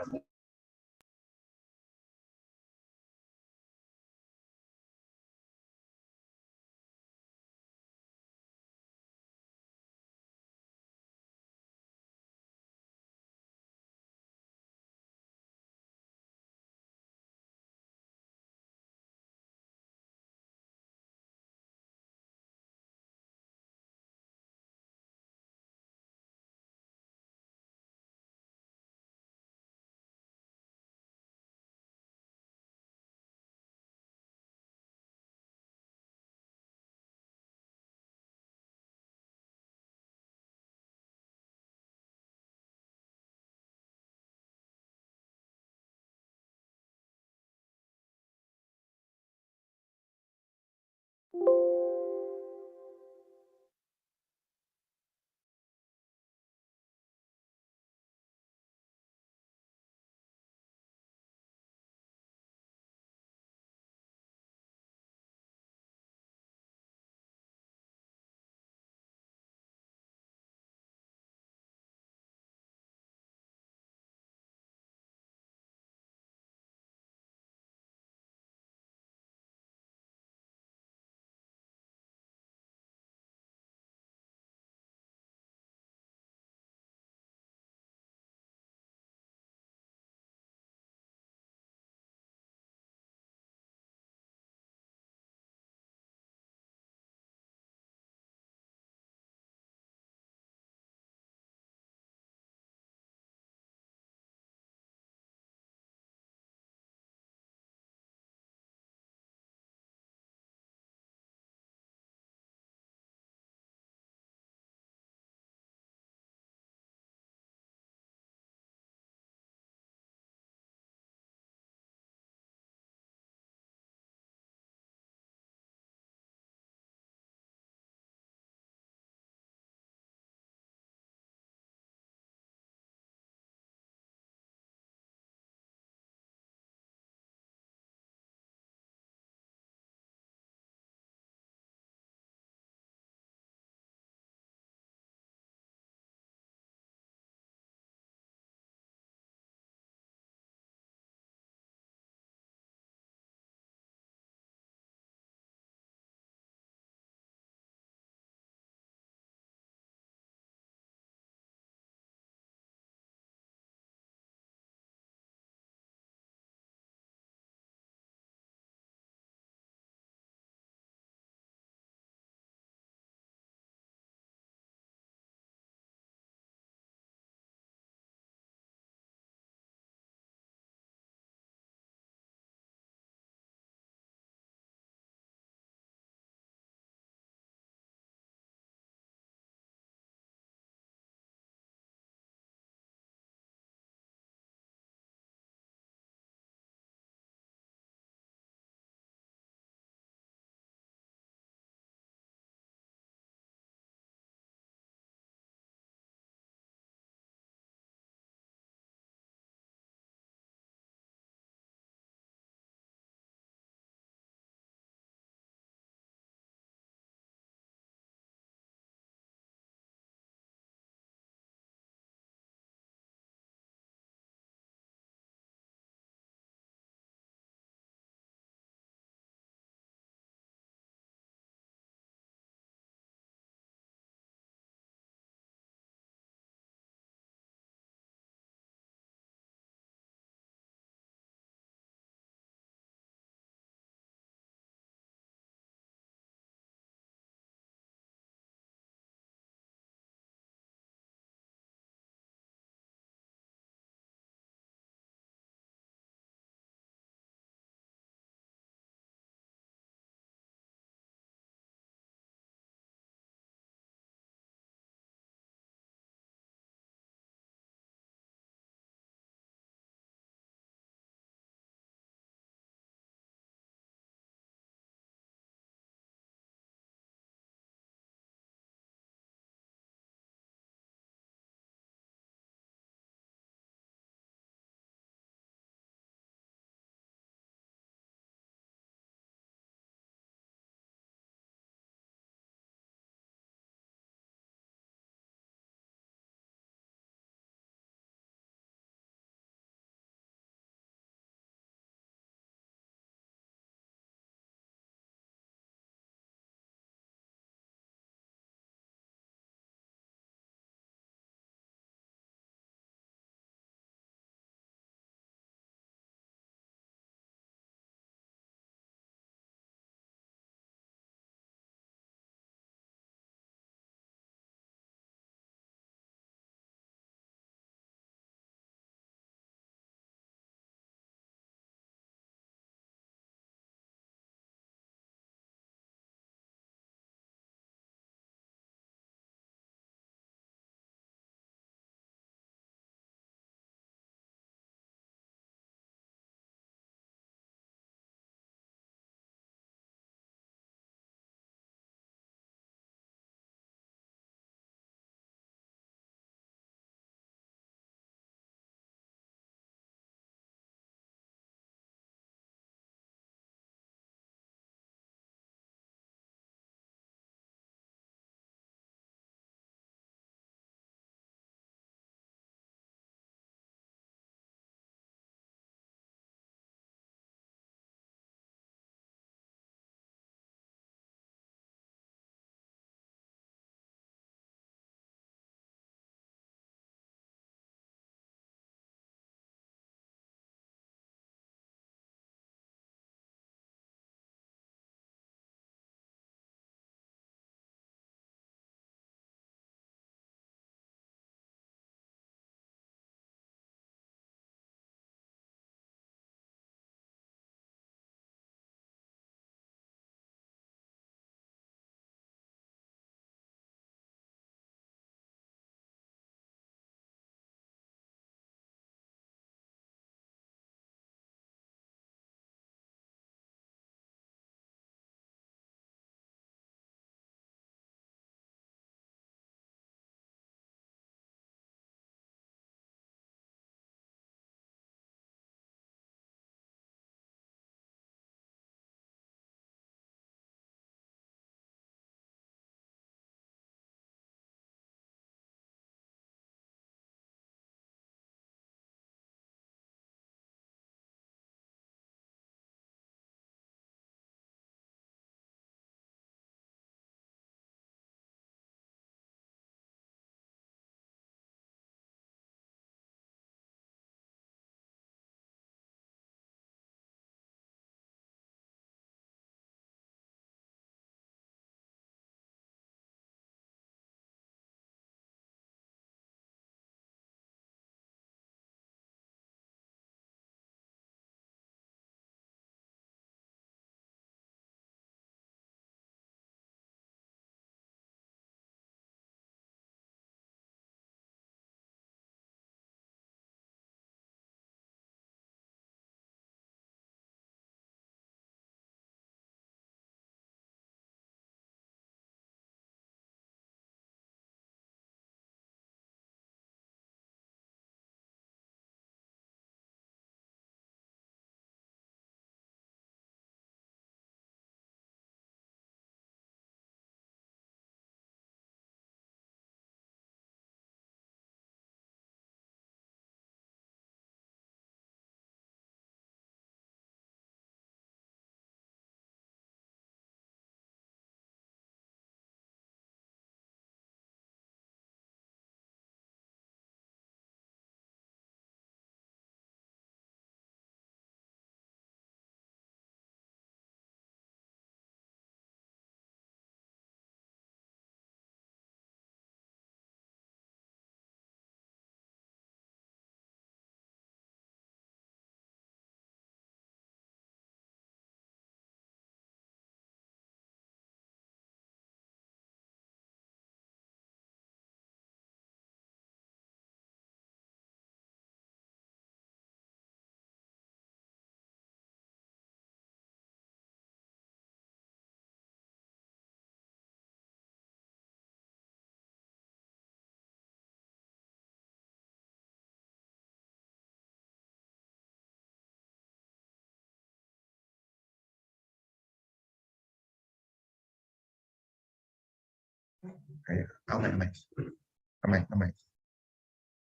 เอาใหม่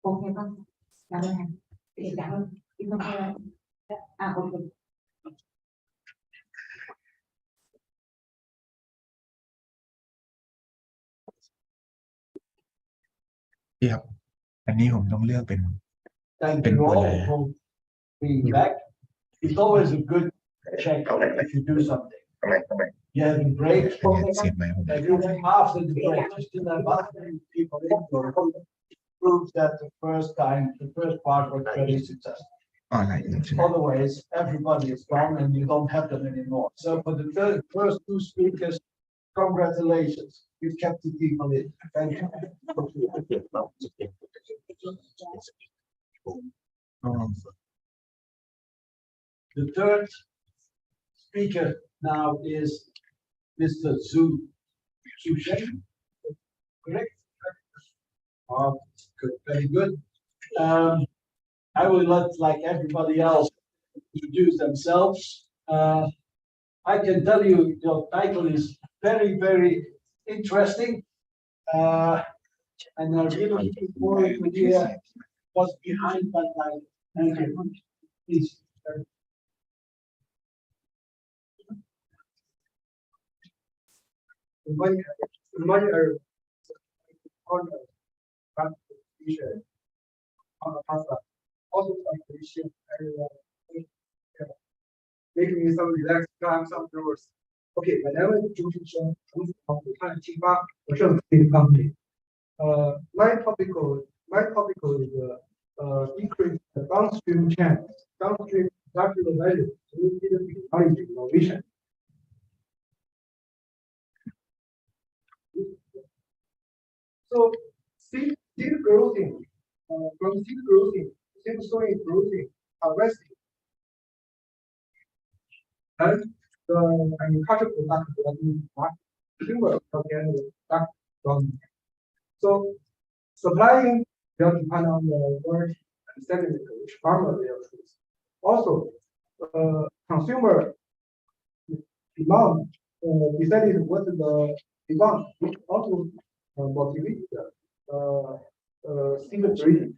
โอเคป่ะแล้วไงอีกอย่างอีกคนโอเค พี่ครับ อันนี้ผมต้องเลือกเป็น Thank Been you all good. for being back. It's always a good check if you do something. ทำไม You have a break. เป็นเสียงไหมผม If you have after the break, you still have other people in your proves that the first part was very successful. อ๋ออะไรใช่ไหม Otherwise, everybody is gone and you don't have them anymore. So for the first two speakers, congratulations. You kept the people in. Thank you. อ๋อ The third speaker now is Mr. Zhu Shen. Correct? Good, very good. I will let, like everybody else, introduce themselves. I can tell you your title is very, very interesting. And I'm really looking forward to hear what's behind that title. Thank you. Please. Making me some relaxed time afterwards. Okay, my name is Zhu Shen, I'm from the China Commercial company. My topical is increase the downstream chain, downstream industrial value through technology innovation. So seed growing, from seed growing, seed sowing growing, harvesting. And the agricultural product will be consumer product from. So supplying will depend on the word and secondly, which farmer will choose. Also, consumer demand decided what the demand, which also motivate single breeding.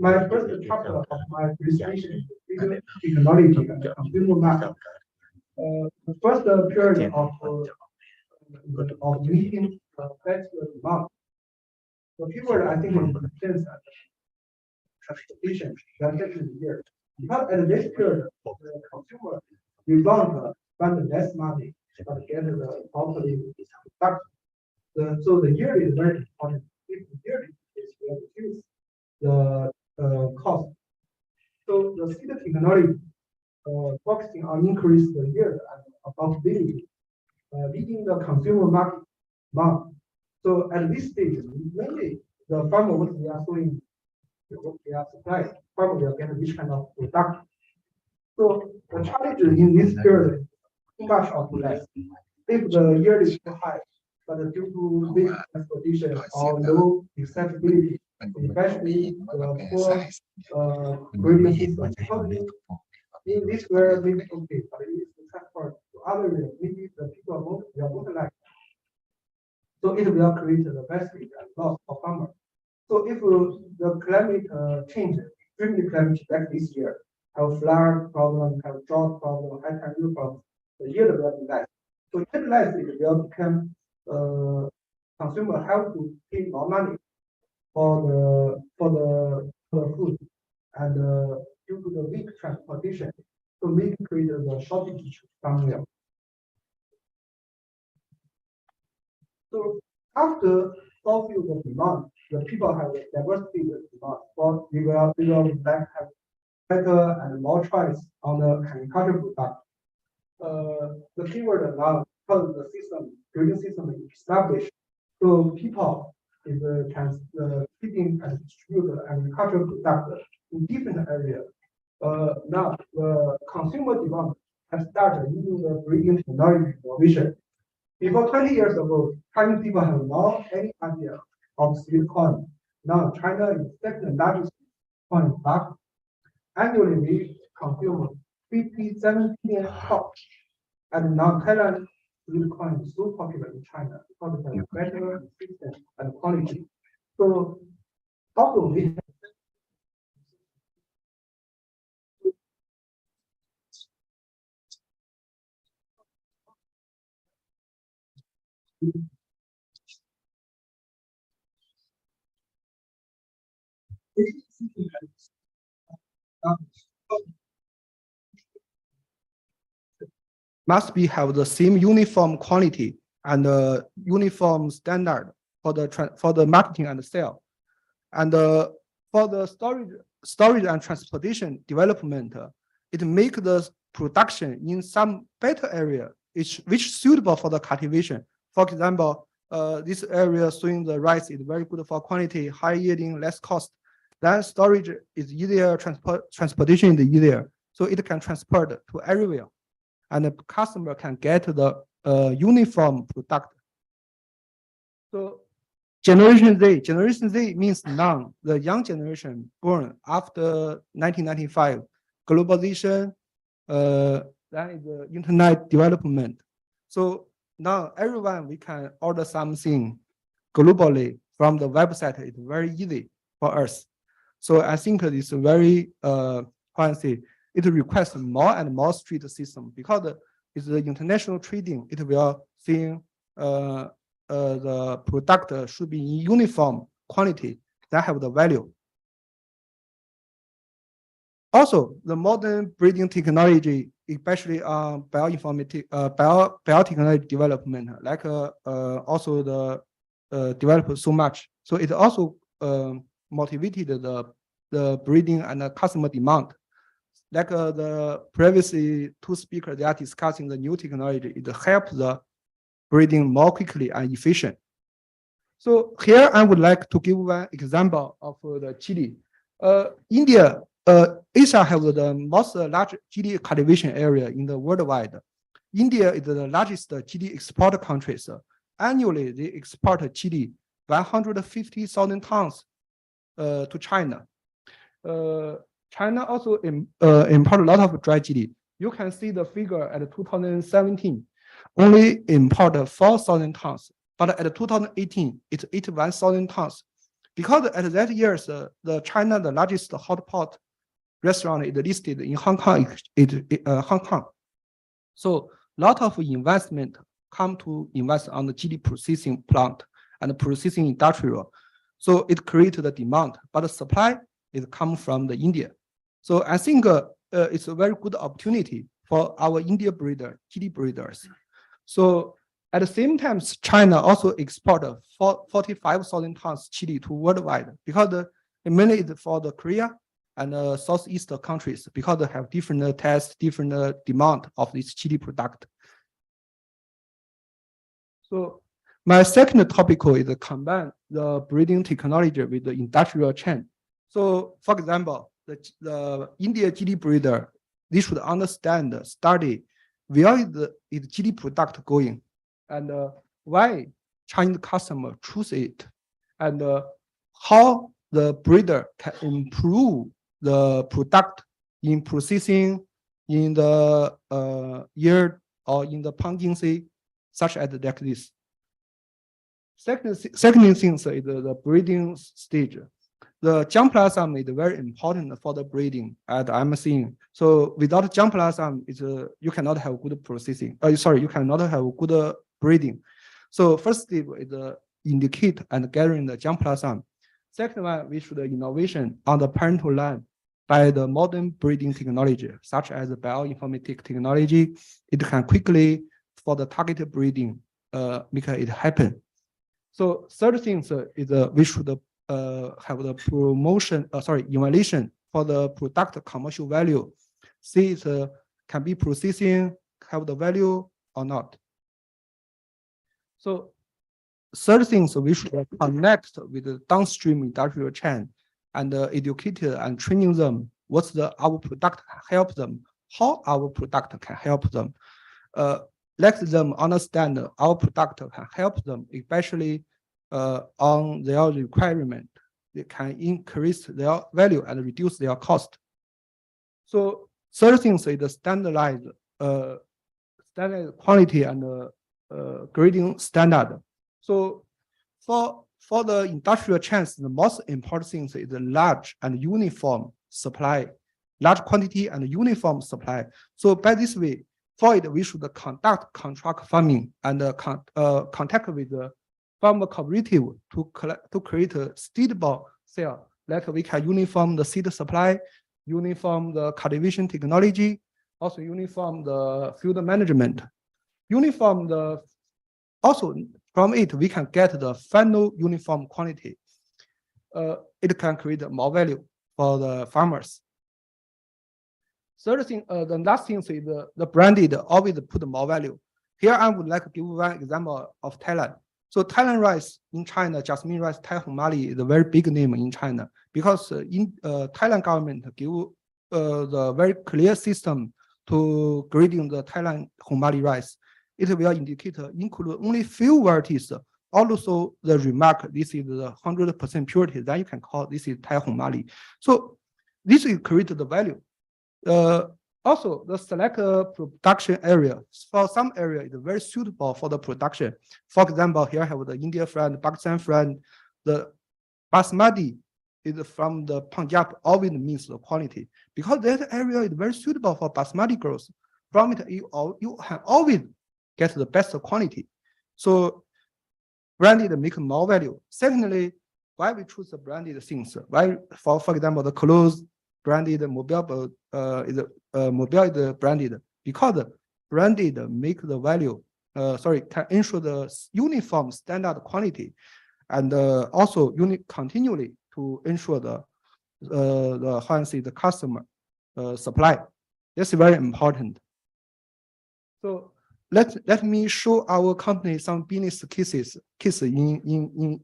My first chapter of my presentation is technology and consumer market. The first period of meeting festival demand. The keyword I think is transportation, transaction here. Because at this period, the consumer we want spend less money but get the property product. So the yearly is very important. If the yearly is will reduce the cost. So the seed technology focusing on increase the yield and affordability, leading the consumer market. So at this stage, mainly the farmer what they are sowing, what they are supplying, farmer will get which kind of product. So the challenge in this period, too much or too less. If the yield is too high, but due to big transportation or low accessibility, especially the poor grading system. In this way, maybe okay, but it is the transport to other areas, maybe the people will like. So it will create the best and loss for farmer. So if the climate change, extremely climate change like this year, have flood problem, have drought problem, high temperature problem, the yield will be less. So yield less, it will become consumer have to pay more money for the food and due to the weak transportation, so we create the shortage somewhere. So after fulfill the demand, the people have diversity the demand. For we will have better and more choice on the agricultural product. The keyword now because the system, grading system is established, so people is keeping and distribute the agricultural product in different areas. Now the consumer demand has started using the breeding technology innovation. Before 20 years ago, Chinese people have no any idea of sweet corn. Now China is second largest corn market. Annually, we consume 57 billion crops. And now Thailand sweet corn is so popular in China because it has better system and quality. So also we must be have the same uniform quality and uniform standard for the marketing and sale. And for the storage and transportation development, it make the production in some better area which suitable for the cultivation. For example, this area showing the rice is very good for quantity, high yielding, less cost. Then storage is easier, transportation is easier, so it can transport to everywhere, and the customer can get the uniform product. So Generation Z means now the young generation born after 1995, globalization, then is the internet development. So now everyone we can order something globally from the website. It's very easy for us. So I think it's very it requires more and more strict system because it's the international trading. It will see the product should be in uniform quantity that have the value. Also, the modern breeding technology, especially on bioinformatics, biotechnology development, like also the develop so much. So it also motivated the breeding and the customer demand. Like the previously two speakers, they are discussing the new technology. It helps the breeding more quickly and efficient. So here I would like to give one example of the chili. India, Asia has the most large chili cultivation area in the worldwide. India is the largest chili export countries. Annually, they export chili 150,000 tons to China. China also import a lot of dry chili. You can see the figure at 2017, only import 4,000 tons. But at 2018, it's 81,000 tons. Because at that year, the China, the largest hot pot restaurant is listed in Hong Kong. Hong Kong. So a lot of investment come to invest on the chili processing plant and processing industrial. So it creates the demand, but the supply is come from the India. So I think it's a very good opportunity for our India chili breeders. So at the same time, China also export 45,000 tons chili to worldwide because mainly it's for the Korea and Southeast countries because they have different tastes, different demand of this chili product. So my second topic is combine the breeding technology with the industrial chain. So for example, the India chili breeder, they should understand, study where is chili product going and why Chinese customer choose it and how the breeder can improve the product in processing, in the yield or in the pungency, such as like this. Second thing is the breeding stage. The germplasm is very important for the breeding at ASC. So without germplasm, you cannot have good processing. You cannot have good breeding. So first step is indicate and gathering the germplasm. Second one, we should innovation on the parental line by the modern breeding technology, such as bioinformatics technology. It can quickly for the targeted breeding make it happen. So third thing is we should have the evaluation for the product commercial value. See it can be processing, have the value or not. So third thing, we should connect with the downstream industrial chain and educate and training them. What's our product help them? How our product can help them? Let them understand our product can help them, especially on their requirement. They can increase their value and reduce their cost. So third thing is the standard quality and grading standard. So for the industrial chains, the most important thing is the large and uniform supply, large quantity and uniform supply. So by this way, for it, we should conduct contract farming and contact with the farmer cooperative to create a stable sale. Like we can uniform the seed supply, uniform the cultivation technology, also uniform the field management, uniform the, also from it, we can get the final uniform quantity. It can create more value for the farmers. Third thing, the last thing is the branded always put more value. Here I would like to give one example of Thailand. So Thailand rice in China, jasmine rice, Thai Hong Mali is a very big name in China because in Thailand government give the very clear system to grading the Thailand Hong Mali rice. It will indicate include only few varieties. Also the remark this is the 100% purity. Then you can call this is Thai Hong Mali. So this will create the value. Also, the select production area for some area is very suitable for the production. For example, here I have the India friend, Pakistan friend. The basmati is from the Punjab, always means the quality because that area is very suitable for basmati growth. From it, you can always get the best quality. So branded make more value. Secondly, why we choose the branded things? Why, for example, the clothes branded, mobile is branded because branded make the value. Can ensure the uniform standard quality, and also continually to ensure the customer supply. That's very important. So let me show our company some business cases in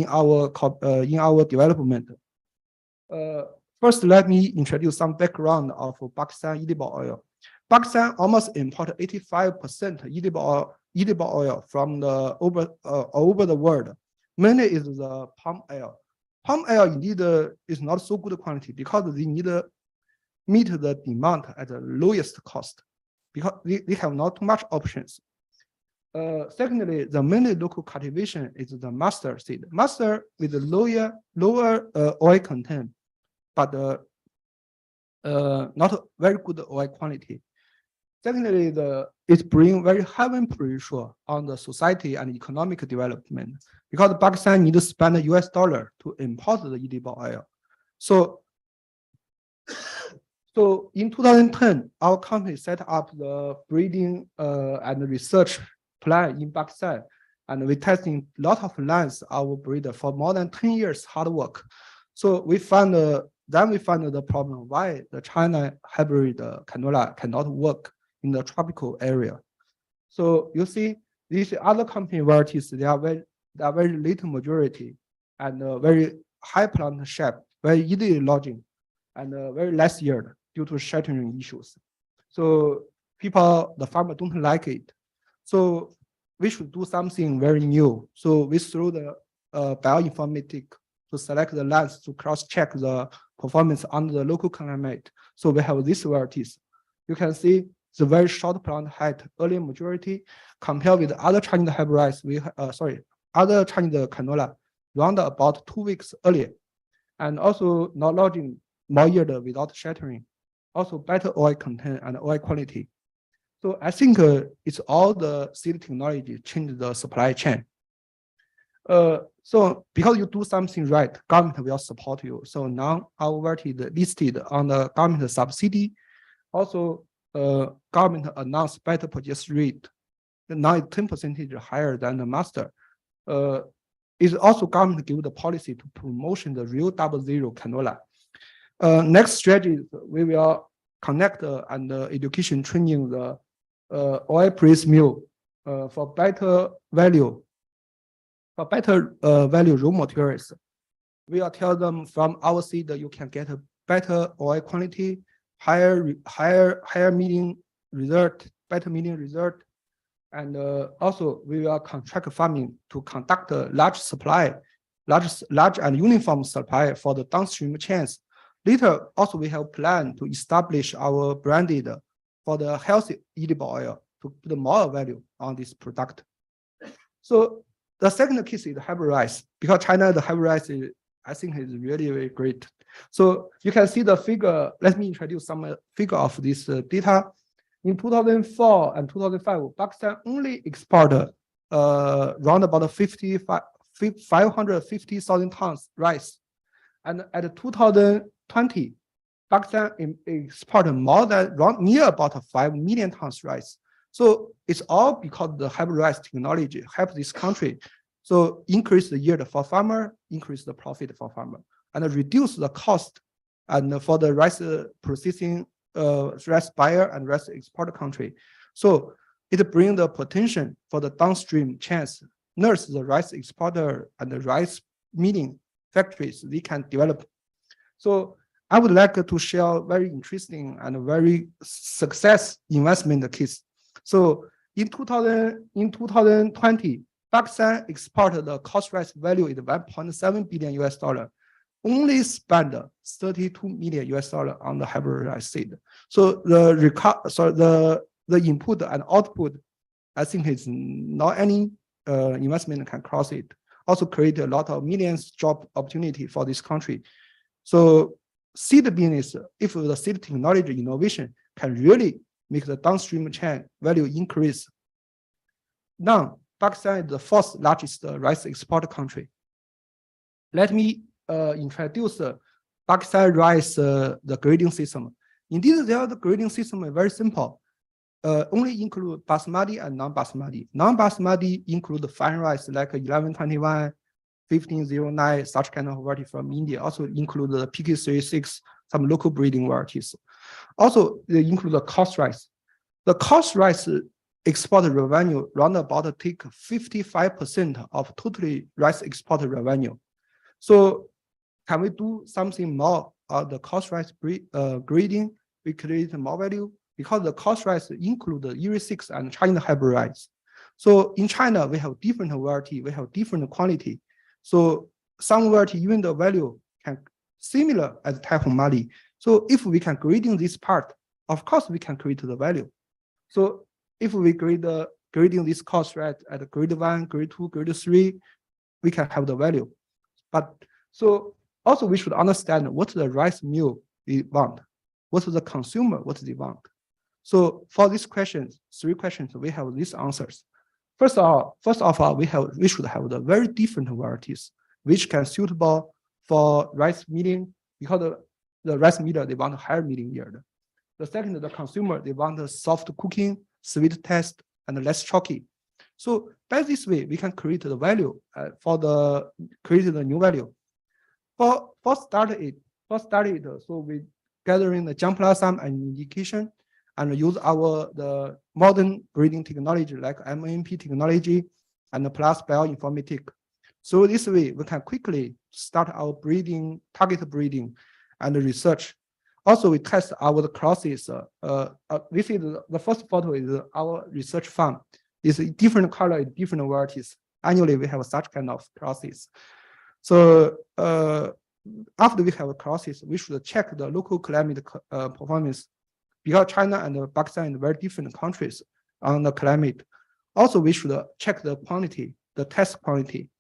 our development. First, let me introduce some background of Pakistan edible oil. Pakistan almost import 85% edible oil from the over the world. Mainly is the palm oil. Palm oil indeed is not so good quality because they need to meet the demand at the lowest cost because they have not too much options. Secondly, the mainly local cultivation is the mustard seed. Mustard with lower oil content, but not very good oil quality. Secondly, it brings very heavy pressure on the society and economic development because Pakistan needs to spend US dollar to import the edible oil. So in 2010, our company set up the breeding and research plan in Pakistan, and we testing a lot of lands our breeder for more than 10 years hard work. So we found the problem why the China hybrid canola cannot work in the tropical area. So you see these other company varieties, they are very little majority and very high plant shape, very easily lodging, and very less yield due to shattering issues. So the farmer don't like it. So we should do something very new. So we through the bioinformatics to select the lands to cross-check the performance under the local climate. So we have these varieties. You can see the very short plant height, early maturity, compared with other Chinese hybrids. Other Chinese canola round about 2 weeks earlier, and also not lodging more yield without shattering. Also better oil content and oil quality. So I think it's all the seed technology change the supply chain. So because you do something right, government will support you. So now our variety listed on the government subsidy. Also, government announced better purchase rate. Now it's 10% higher than the master. Is also government give the policy to promotion the real 00 canola. Next strategy, we will connect and education training the oil press mill for better value. For better value raw materials, we will tell them from our seed you can get a better oil quality, higher milling result, better milling result, and also we will contract farming to conduct a large and uniform supply for the downstream chains. Later, also we have planned to establish our branded for the healthy edible oil. to put more value on this product. So the second case is hybrid rice, because China, the hybrid rice is, I think, is really very great. So you can see the figure. Let me introduce some figure of this data. In 2004 and 2005, Pakistan only exported around about 550,000 tons rice. And at 2020, Pakistan exported more than near about 5 million tons rice. So it's all because the hybrid rice technology helped this country. So increase the yield for farmer, increase the profit for farmer, and reduce the cost and for the rice processing, rice buyer and rice export country. So it brings the potential for the downstream chains, nurse the rice exporter and the rice milling factories they can develop. So I would like to share very interesting and very success investment case. So in 2020, Pakistan exported the cost rice value is $1.7 billion, only spent $32 million on the hybrid rice seed. So the input and output, I think is not any investment can cross it. Also create a lot of millions job opportunity for this country. So seed business, if the seed technology innovation can really make the downstream chain value increase. Now, Pakistan is the fourth largest rice export country. Let me introduce Pakistan rice the grading system. Indeed, the grading system is very simple. Only include basmati and non-basmati. Non-basmati include the fine rice like 1121, 1509, such kind of variety from India. Also include the PK36, some local breeding varieties. Also, they include the cost rice. The cost rice export revenue round about take 55% of totally rice export revenue. So can we do something more the cost rice grading? We create more value because the cost rice include the ERI6 and China hybrid rice. So in China, we have different variety, we have different quality. So some variety, even the value can similar as type of Mali. So if we can grading this part, of course we can create the value. So if we grading this cost right at grade 1, grade 2, grade 3, we can have the value. But so also we should understand what the rice mill they want, what the consumer, what they want. So for these questions, 3 questions, we have these answers. First of all, we should have the very different varieties which can suitable for rice milling because the rice miller they want a higher milling yield. The second, the consumer they want a soft cooking, sweet taste, and less chalky. So by this way, we can create the value create the new value. For start it, so we gathering the germplasm and indication and use the modern breeding technology like MAP technology and plus bioinformatics. So this way we can quickly start our breeding, target breeding and research. Also we test our crosses. This is the first photo is our research farm. It's a different color, different varieties. Annually we have such kind of crosses. So after we have crosses, we should check the local climate performance because China and Pakistan are very different countries on the climate. Also, we should check the quantity, the test quantity,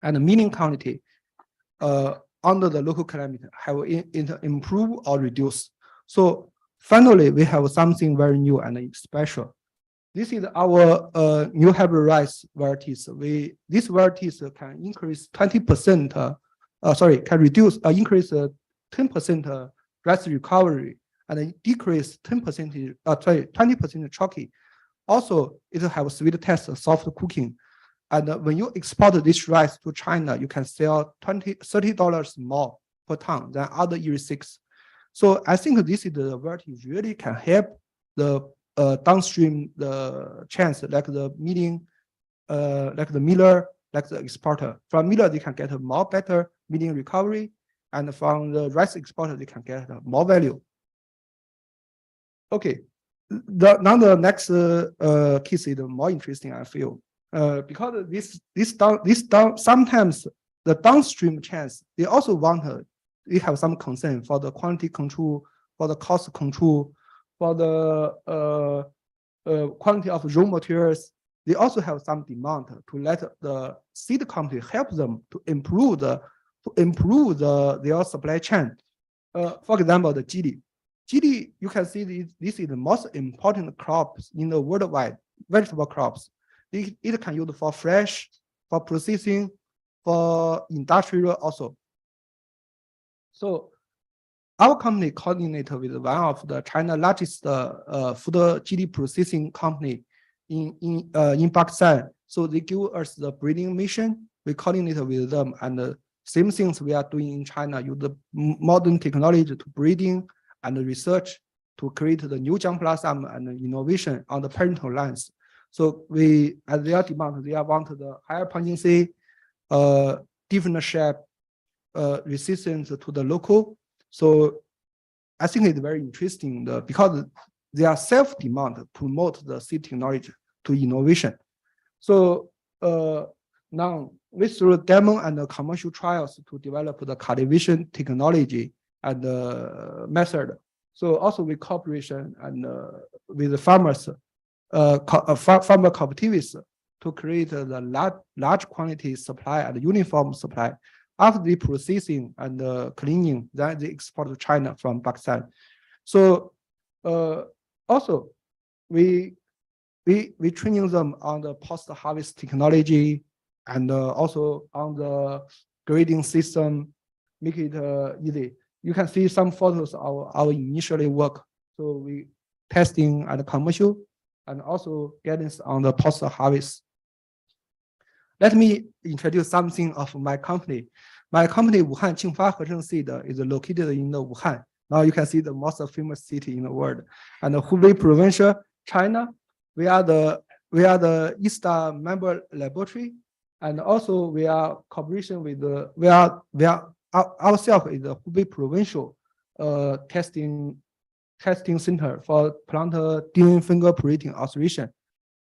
and the milling quantity under the local climate have improve or reduce. So finally, we have something very new and special. This is our new hybrid rice varieties. These varieties can increase 20%. Can reduce increase 10% rice recovery and decrease 20% chalky. Also, it have sweet taste, soft cooking. And when you export this rice to China, you can sell $30 more per ton than other ERI6. So I think this is the variety really can help the downstream the chains like the milling, like the miller, like the exporter. From miller, they can get a more better milling recovery, and from the rice exporter, they can get more value. Okay, now the next case is more interesting, I feel, because sometimes the downstream chains they also want they have some concern for the quality control, for the cost control, for the quantity of raw materials. They also have some demand to let the seed company help them to improve their supply chain. For example, the chili. Chili, you can see this is the most important crops in the worldwide, vegetable crops. It can use for fresh, for processing, for industrial also. So our company coordinated with one of the China largest food chili processing company in Pakistan. So they give us the breeding mission. We coordinated with them, and the same things we are doing in China. Use the modern technology to breeding and research to create the new germplasm and innovation on the parental lines. So we, at their demand, they want the higher pungency, different shape, resistance to the local. So I think it's very interesting because they are self-demand to promote the seed technology to innovation. So now we through demo and the commercial trials to develop the cultivation technology and method. So also with cooperation and with the farmers, farmer cooperatives to create the large quantity supply and uniform supply. After the processing and cleaning, then they export to China from Pakistan. So also we training them on the post-harvest technology and also on the grading system, make it easy. You can see some photos of our initially work. So we testing and commercial and also guidance on the post-harvest. Let me introduce something of my company. My company, Wuhan Qingfa Hezheng Seed, is located in the Wuhan. Now you can see the most famous city in the world. And Hubei Provincial, China, we are the ESTA member laboratory, and also we are cooperation with the we are ourselves is the Hubei Provincial testing center for plant DNA fingerprinting authorization.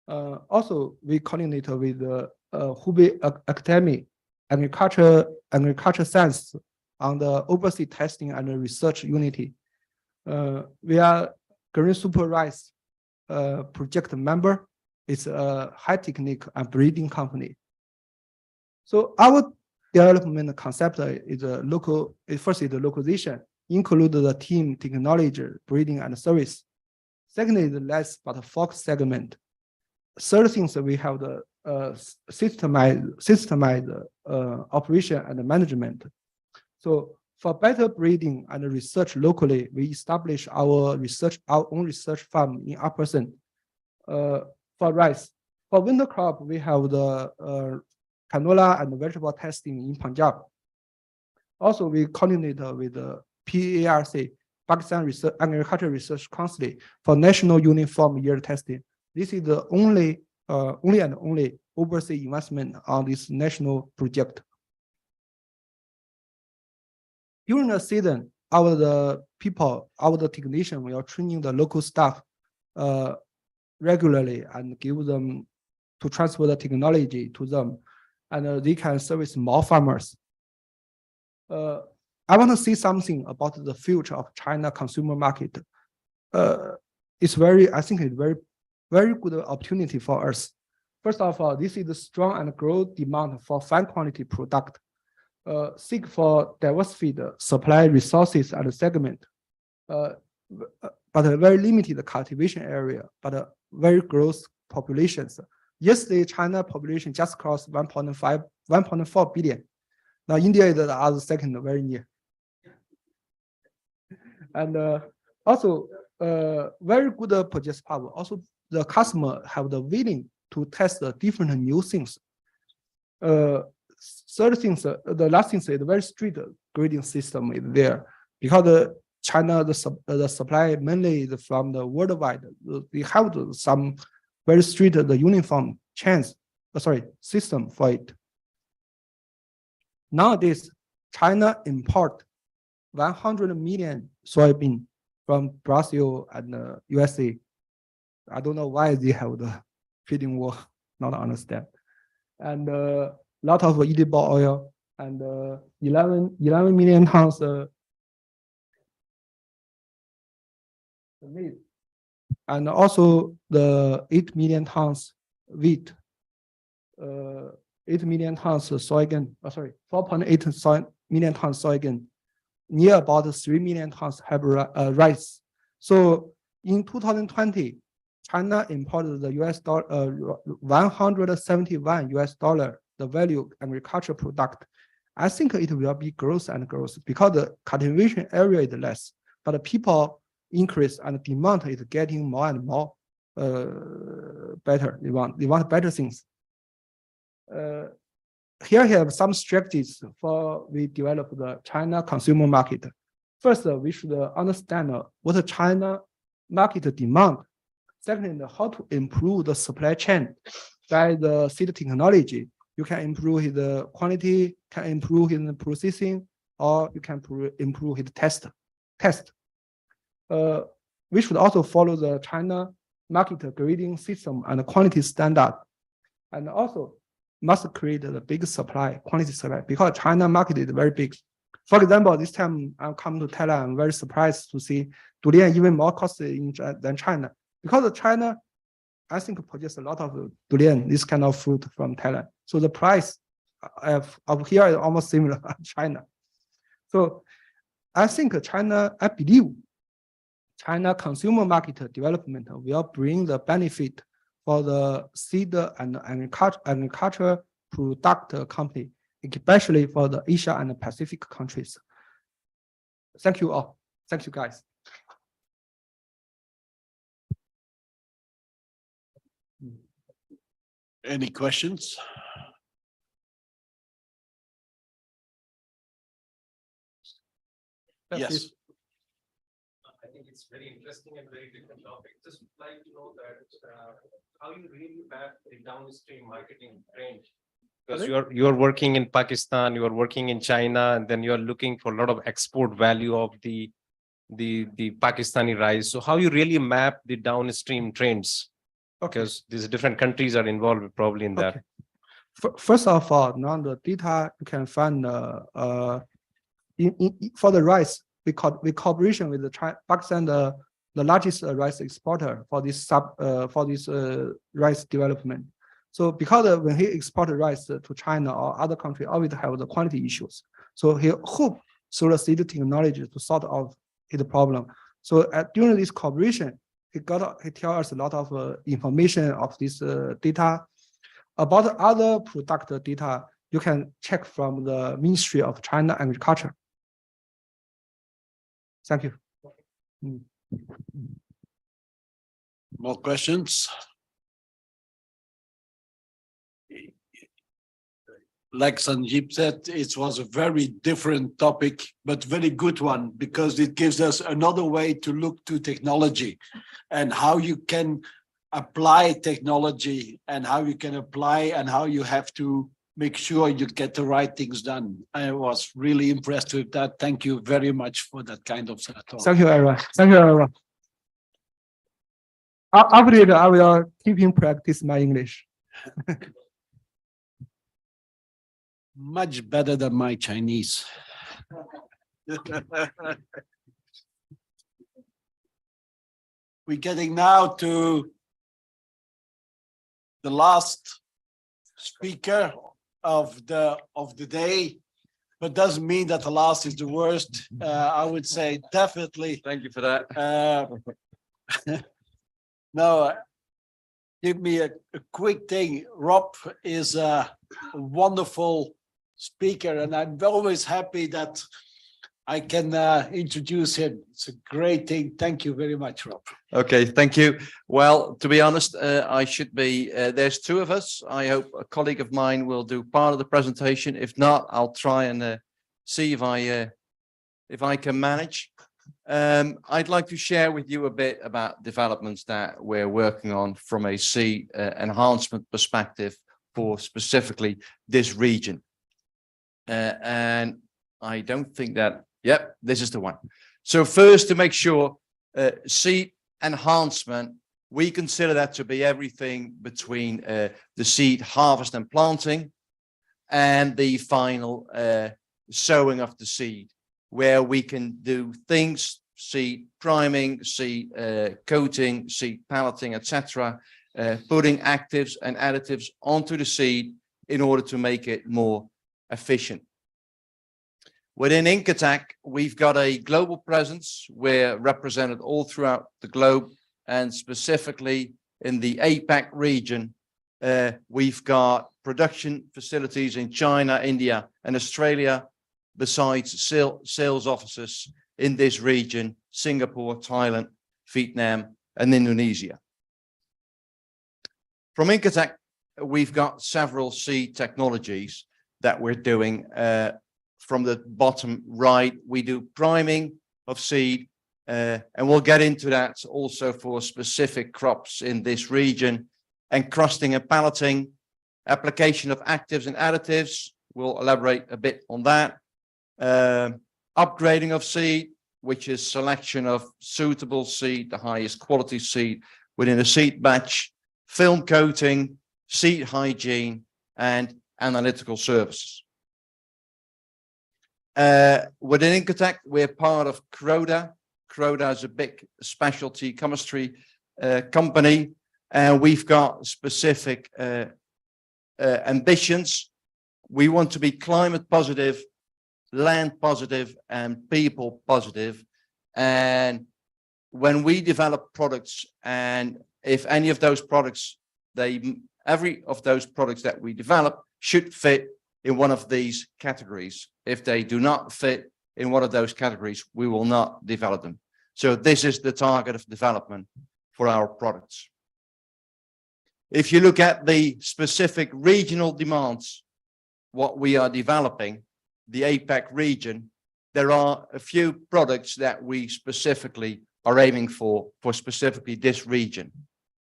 Also, we coordinate with the Hubei Academy Agriculture Science on the overseas testing and research unity. We are Green Super Rice project member. It's a high technique and breeding company. So our development concept is first is the localization, include the team, technology, breeding, and service. Second is the less but focus segment. Third thing is we have the systemized operation and management. So for better breeding and research locally, we establish our own research farm in Upperson. For rice, for winter crop, we have the canola and vegetable testing in Punjab. Also, we coordinate with the PARC, Pakistan Agriculture Research Council, for national uniform yield testing. This is the only overseas investment on this national project. During the season, our technician, we are training the local staff regularly and give them to transfer the technology to them, and they can service more farmers. I want to say something about the future of China consumer market. I think it's very good opportunity for us. First of all, this is a strong and growing demand for fine quality product. Seek for diversified supply resources and segment, but a very limited cultivation area, but very growth populations. Yesterday, China population just crossed 1.4 billion. Now India is the other second, very near. And also very good purchase power. Also, the customer have the willing to test the different new things. Third things, the last thing is very strict grading system is there because China the supply mainly is from the worldwide. They have some very strict the uniform system for it. Nowadays, China import 100 million soybean from Brazil and USA. I don't know why they have the feeding war, not understand. And lot of edible oil and 11 million tons meat. and also the 8 million tons wheat, 8 million tons soybean, 4.8 million tons soybean, near about 3 million tons rice. So in 2020, China imported the US dollar, $171 the value agricultural product. I think it will be growth and growth because the cultivation area is less, but the people increase and demand is getting more and more better. They want better things. Here I have some strategies for we develop the China consumer market. First, we should understand what the China market demand. Second, how to improve the supply chain by the seed technology. You can improve the quality, can improve in the processing, or you can improve his test. We should also follow the China market grading system and quality standard, and also must create a big supply, quantity supply, because China market is very big. For example, this time I'm coming to Thailand, I'm very surprised to see durian even more costly than China, because China, I think, produce a lot of durian, this kind of fruit from Thailand. So the price of here is almost similar to China. So I think I believe China consumer market development will bring the benefit for the seed and agriculture product company, especially for the Asia and the Pacific countries. Thank you all. Thank you, guys. Any questions? Yes. I think it's very interesting and very different topic. Just like to know that how you really map the downstream marketing range. Because you're working in Pakistan, you are working in China, and then you are looking for a lot of export value of the Pakistani rice. So how you really map the downstream trends? Because these different countries are involved probably in that. First of all, now the data you can find for the rice, we cooperation with the Pakistan, the largest rice exporter for this rice development. So because when he exported rice to China or other countries, always have the quality issues. So he hope through the seed technology to sort out his problem. So during this cooperation, he tell us a lot of information of this data. About other product data, you can check from the Ministry of China Agriculture. Thank you. More questions? Like Sanjeev said, it was a very different topic, but very good one, because it gives us another way to look to technology and how you can apply technology and how you can apply and how you have to make sure you get the right things done. I was really impressed with that. Thank you very much for that kind of talk. Thank you, everyone. Thank you, everyone. After it, I will keep in practice my English. Much better than my Chinese. We're getting now to the last speaker of the day, but doesn't mean that the last is the worst. I would say definitely. Thank you for that. No, give me a quick thing. Rob is a wonderful speaker, and I'm always happy that I can introduce him. It's a great thing. Thank you very much, Rob. Okay, thank you. Well, to be honest, I should be, there's two of us. I hope a colleague of mine will do part of the presentation. If not, I'll try and see if I can manage. I'd like to share with you a bit about developments that we're working on from a seed enhancement perspective for specifically this region. And I don't think that, yep, this is the one. So first, to make sure, seed enhancement, we consider that to be everything between the seed harvest and planting and the final sowing of the seed, where we can do things seed priming, seed coating, seed palleting, etc., putting actives and additives onto the seed in order to make it more efficient. Within Incotec, we've got a global presence. We're represented all throughout the globe, and specifically in the APAC region, we've got production facilities in China, India, and Australia, besides sales offices in this region, Singapore, Thailand, Vietnam, and Indonesia. From Incotec, we've got several seed technologies that we're doing. From the bottom right, we do priming of seed, and we'll get into that also for specific crops in this region, and crusting and palleting, application of actives and additives. We'll elaborate a bit on that. Upgrading of seed, which is selection of suitable seed, the highest quality seed within a seed batch, film coating, seed hygiene, and analytical services. Within Incotec, we're part of Croda. Croda is a big specialty chemistry company, and we've got specific ambitions. We want to be climate positive, land positive, and people positive. And when we develop products, and if any of those products, every of those products that we develop should fit in one of these categories. If they do not fit in one of those categories, we will not develop them. So this is the target of development for our products. If you look at the specific regional demands, what we are developing, the APAC region, there are a few products that we specifically are aiming for specifically this region.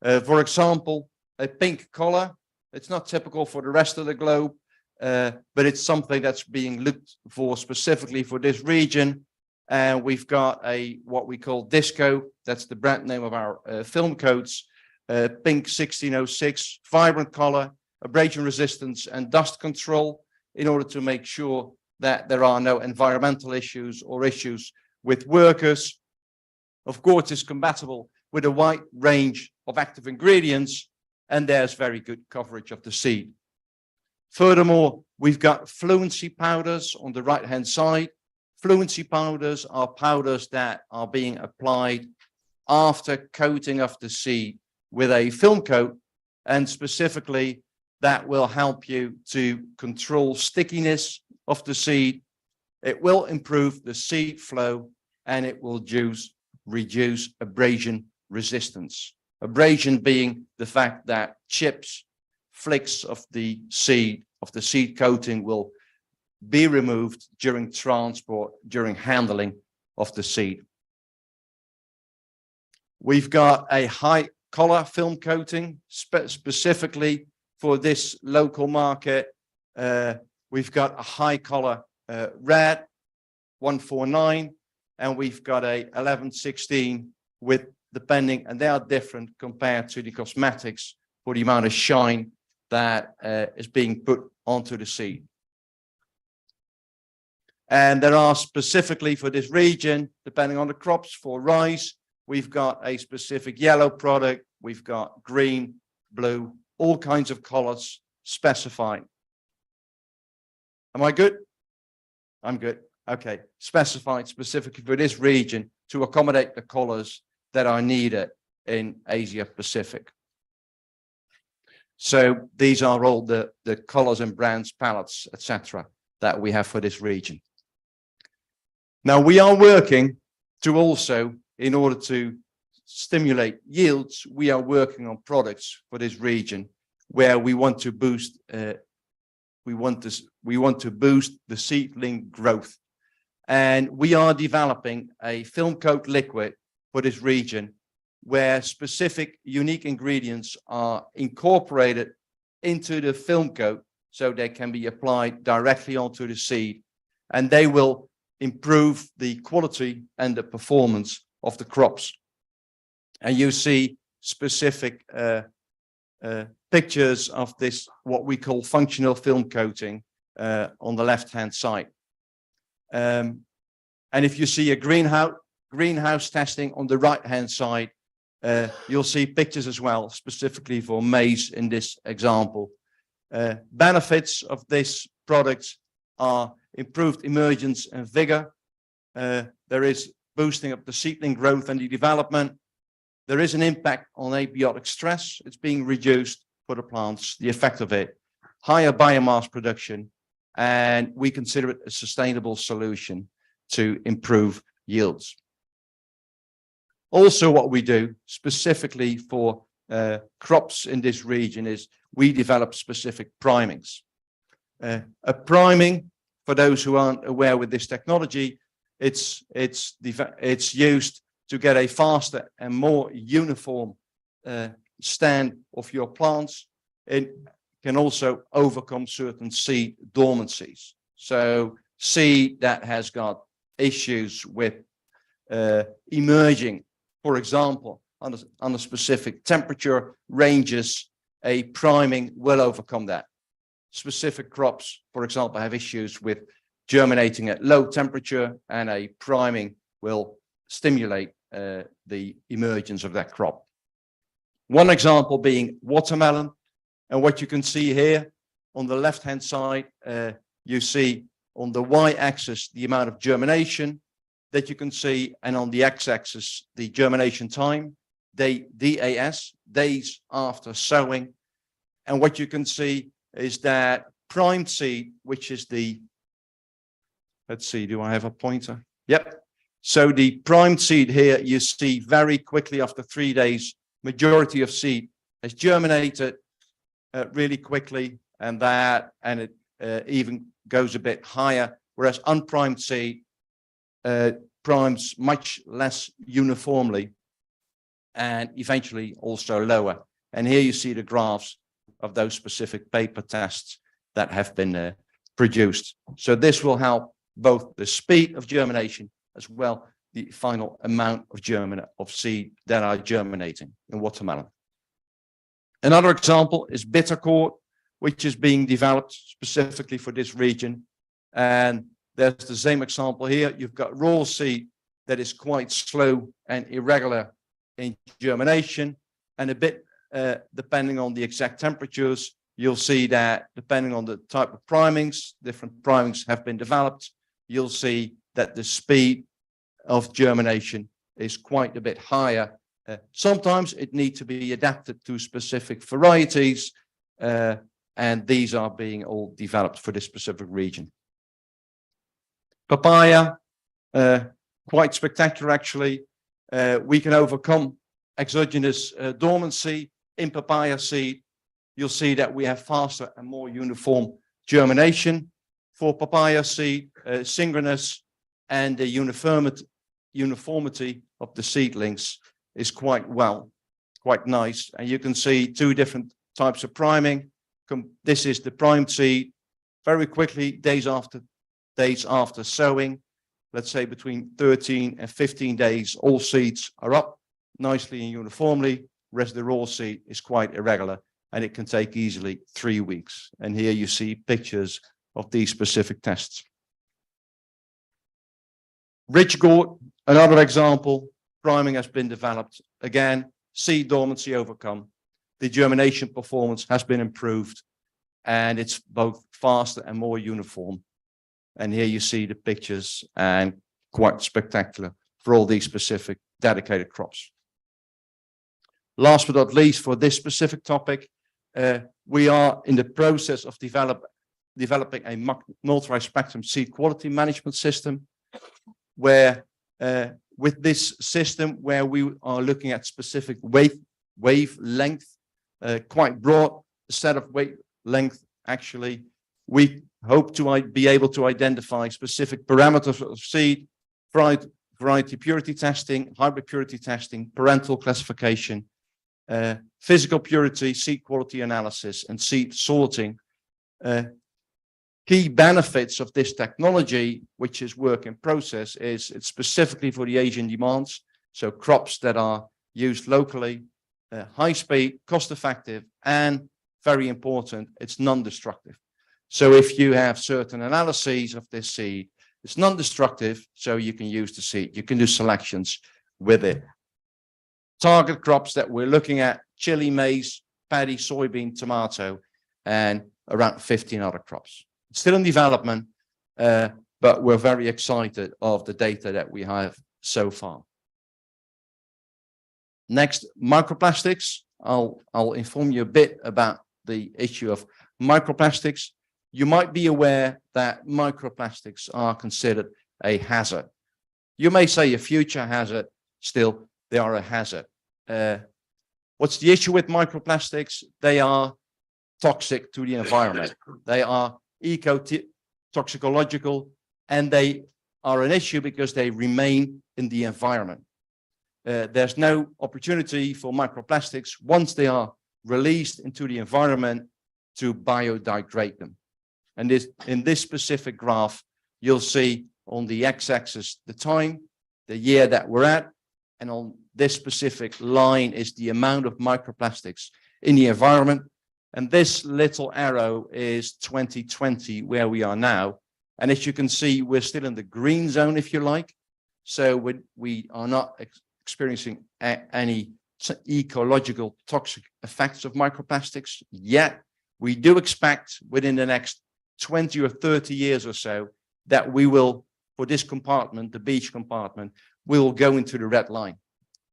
For example, a pink color. It's not typical for the rest of the globe, but it's something that's being looked for specifically for this region. And we've got what we call Disco. That's the brand name of our film coats. Pink 1606, vibrant color, abrasion resistance, and dust control, in order to make sure that there are no environmental issues or issues with workers. Of course, it's compatible with a wide range of active ingredients, and there's very good coverage of the seed. Furthermore, we've got fluency powders on the right-hand side. Fluency powders are powders that are being applied after coating of the seed with a film coat, and specifically that will help you to control stickiness of the seed. It will improve the seed flow, and it will reduce abrasion resistance. Abrasion being the fact that chips, flicks of the seed coating will be removed during transport, during handling of the seed. We've got a high color film coating specifically for this local market. We've got a high color red 149, and we've got a 1116 with depending, and they are different compared to the cosmetics for the amount of shine that is being put onto the seed. And there are specifically for this region, depending on the crops, for rice, we've got a specific yellow product, we've got green, blue, all kinds of colors specified. Am I good? I'm good. Okay. Specified specifically for this region to accommodate the colors that are needed in Asia Pacific. So these are all the colors and brands, palettes, etc., that we have for this region. Now we are working to also, in order to stimulate yields, we are working on products for this region where we want to boost we want to boost the seedling growth. And we are developing a film coat liquid for this region where specific unique ingredients are incorporated into the film coat so they can be applied directly onto the seed, and they will improve the quality and the performance of the crops. And you see specific pictures of this, what we call functional film coating, on the left-hand side. And if you see a greenhouse, greenhouse testing on the right-hand side. You'll see pictures as well, specifically for maize in this example. Benefits of this product are improved emergence and vigor. There is boosting of the seedling growth and the development. There is an impact on abiotic stress. It's being reduced for the plants, the effect of it, higher biomass production, and we consider it a sustainable solution to improve yields. Also, what we do specifically for crops in this region is we develop specific primings. A priming, for those who aren't aware with this technology, it's used to get a faster and more uniform stand of your plants. It can also overcome certain seed dormancies. So seed that has got issues with emerging, for example, on a specific temperature ranges, a priming will overcome that. Specific crops, for example, have issues with germinating at low temperature, and a priming will stimulate the emergence of that crop. One example being watermelon. And what you can see here on the left-hand side, you see on the y-axis the amount of germination that you can see, and on the x-axis the germination time, DAS, days after sowing. And what you can see is that primed seed, which is the, let's see, do I have a pointer? Yep. So the primed seed here, you see very quickly after 3 days, majority of seed has germinated really quickly, and it even goes a bit higher, whereas unprimed seed primes much less uniformly and eventually also lower. And here you see the graphs of those specific paper tests that have been produced. So this will help both the speed of germination as well the final amount of seed that are germinating in watermelon. Another example is bitter gourd, which is being developed specifically for this region. And there's the same example here. You've got raw seed that is quite slow and irregular in germination, and a bit depending on the exact temperatures, you'll see that depending on the type of primings, different primings have been developed. You'll see that the speed of germination is quite a bit higher. Sometimes it needs to be adapted to specific varieties, and these are being all developed for this specific region. Papaya, quite spectacular actually. We can overcome exogenous dormancy in papaya seed. You'll see that we have faster and more uniform germination for papaya seed, synchronous, and the uniformity of the seedlings is quite nice. And you can see two different types of priming. This is the primed seed. Very quickly, days after sowing, let's say between 13 and 15 days, all seeds are up nicely and uniformly, whereas the raw seed is quite irregular, and it can take easily 3 weeks. And here you see pictures of these specific tests. Rich gourd, another example, priming has been developed. Again, seed dormancy overcome. The germination performance has been improved, and it's both faster and more uniform. And here you see the pictures, and quite spectacular for all these specific dedicated crops. Last but not least, for this specific topic, we are in the process of developing a multi-spectrum seed quality management system, where with this system, where we are looking at specific wavelength, quite broad set of wavelength actually, we hope to be able to identify specific parameters of seed, variety purity testing, hybrid purity testing, parental classification, physical purity, seed quality analysis, and seed sorting. Key benefits of this technology, which is work in process, is it's specifically for the Asian demands. So crops that are used locally, high speed, cost effective, and very important, it's non-destructive. So if you have certain analyses of this seed, It's non-destructive, so you can use the seed. You can do selections with it. Target crops that we're looking at: chili, maize, paddy, soybean, tomato, and around 15 other crops. It's still in development, but we're very excited of the data that we have so far. Next, microplastics. I'll inform you a bit about the issue of microplastics. You might be aware that microplastics are considered a hazard. You may say a future hazard, still they are a hazard. What's the issue with microplastics? They are toxic to the environment. They are eco-toxicological, and they are an issue because they remain in the environment. There's no opportunity for microplastics, once they are released into the environment, to biodegrade them. And in this specific graph, you'll see on the x-axis the time, the year that we're at, and on this specific line is the amount of microplastics in the environment. And this little arrow is 2020, where we are now. And as you can see, we're still in the green zone, if you like. So we are not experiencing any ecological toxic effects of microplastics yet. We do expect within the next 20 or 30 years or so that we will, for this compartment, the beach compartment, we will go into the red line,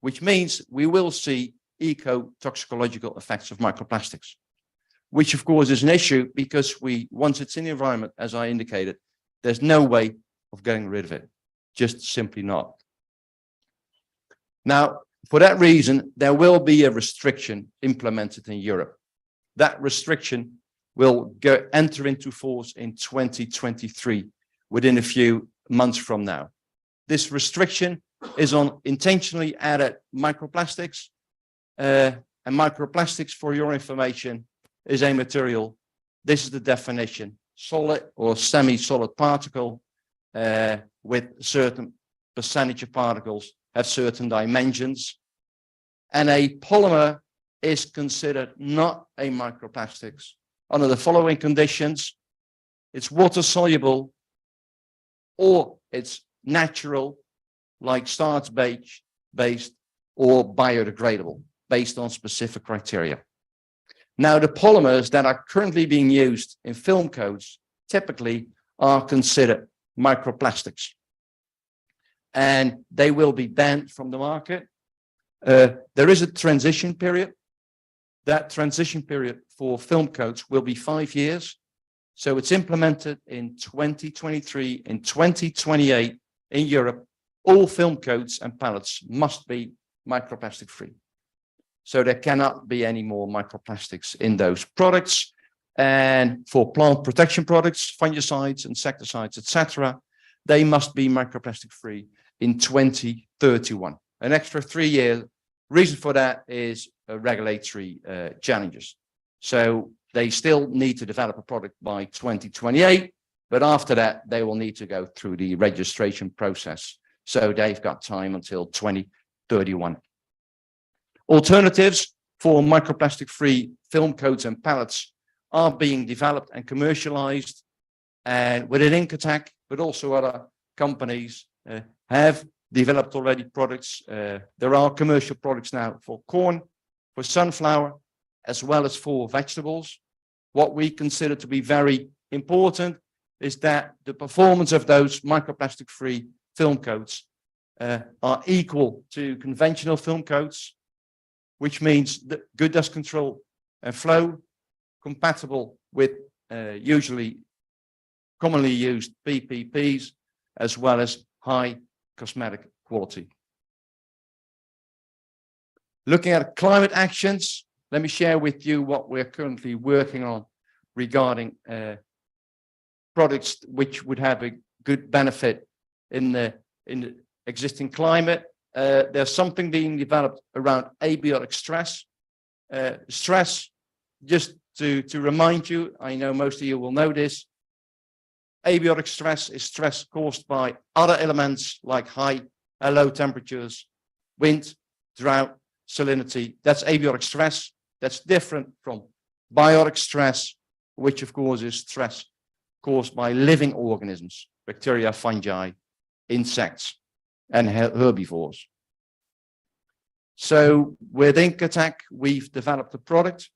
which means we will see eco-toxicological effects of microplastics, which of course is an issue because once it's in the environment, as I indicated, there's no way of getting rid of it, just simply not. Now, for that reason, there will be a restriction implemented in Europe. That restriction will enter into force in 2023, within a few months from now. This restriction is on intentionally added microplastics, and microplastics, for your information, is a material. This is the definition: solid or semi-solid particle with certain percentage of particles have certain dimensions. And a polymer is considered not a microplastics under the following conditions: it's water soluble, or it's natural, like starch based, or biodegradable, based on specific criteria. Now, the polymers that are currently being used in film coats typically are considered microplastics, and they will be banned from the market. There is a transition period. That transition period for film coats will be 5 years. So it's implemented in 2023. In 2028 in Europe, all film coats and pallets must be microplastic free. So there cannot be any more microplastics in those products. And for plant protection products, fungicides, insecticides, etc., they must be microplastic free in 2031. An extra 3 years. Reason for that is regulatory challenges. So they still need to develop a product by 2028, but after that, they will need to go through the registration process. So they've got time until 2031. Alternatives for microplastic-free film coats and pallets are being developed and commercialized, and within Incotec, but also other companies have developed already products. There are commercial products now for corn, for sunflower, as well as for vegetables. What we consider to be very important is that the performance of those microplastic-free film coats are equal to conventional film coats, which means that good dust control and flow, compatible with commonly used PPPs, as well as high cosmetic quality. Looking at climate actions, let me share with you what we're currently working on regarding products which would have a good benefit in the existing climate. There's something being developed around abiotic stress. Stress, just to remind you, I know most of you will know this, abiotic stress is stress caused by other elements like high and low temperatures, wind, drought, salinity. That's abiotic stress. That's different from biotic stress, which of course is stress caused by living organisms. bacteria, fungi, insects, and herbivores. So with Incotech, we've developed a product.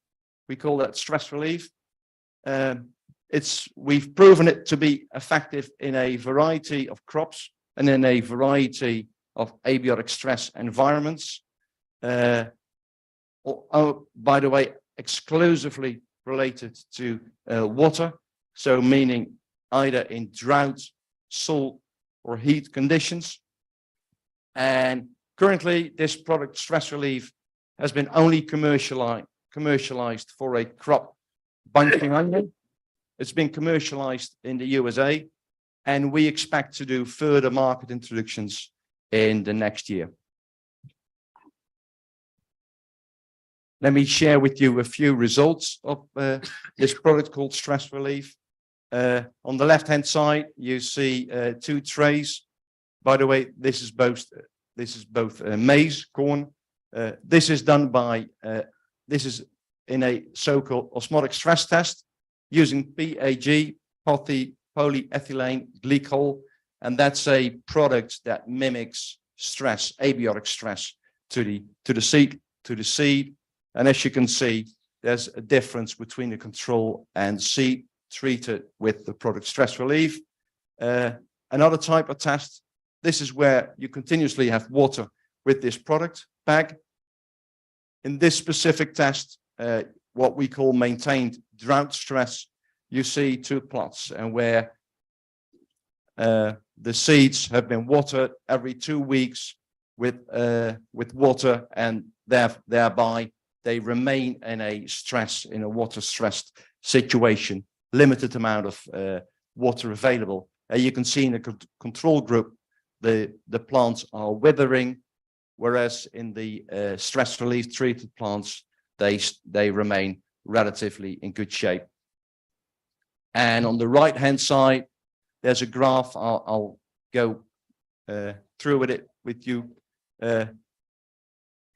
We call that stress relief. We've proven it to be effective in a variety of crops and in a variety of abiotic stress environments. By the way, exclusively related to water. So meaning either in drought, salt, or heat conditions. And currently, this product, stress relief, has been only commercialized for a crop, bunching onion. It's been commercialized in the USA, and we expect to do further market introductions in the next year. Let me share with you a few results of this product called stress relief. On the left-hand side, you see 2 trays. By the way, this is both maize, corn. This is done by, this is in a so-called osmotic stress test using PAG, polyethylene glycol, and that's a product that mimics stress, abiotic stress to the seed. And as you can see, there's a difference between the control and seed treated with the product stress relief. Another type of test, this is where you continuously have water with this product bag. In this specific test, what we call maintained drought stress, you see 2 plots, and where the seeds have been watered every 2 weeks with water, and thereby they remain in a water stressed situation, limited amount of water available. You can see in the control group, the plants are withering, whereas in the stress relief treated plants, they remain relatively in good shape. And on the right hand side, there's a graph. I'll go through with you.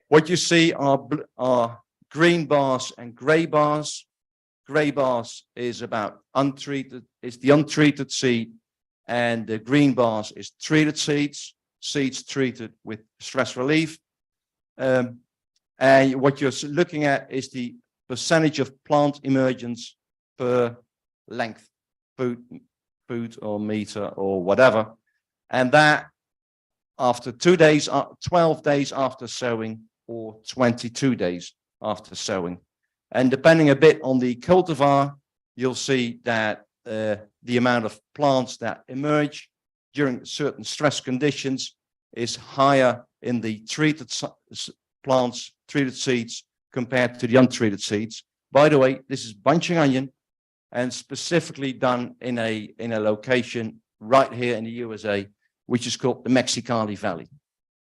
What you see are green bars and gray bars. Gray bars is about the untreated seed, and the green bars is treated seeds treated with stress relief. And what you're looking at is the percentage of plant emergence per length, foot or meter or whatever. And that after 2 days, 12 days after sowing, or 22 days after sowing. And depending a bit on the cultivar, you'll see that the amount of plants that emerge during certain stress conditions is higher in the treated plants, treated seeds, compared to the untreated seeds. By the way, this is bunching onion, and specifically done in a location right here in the USA, which is called the Mexicali Valley.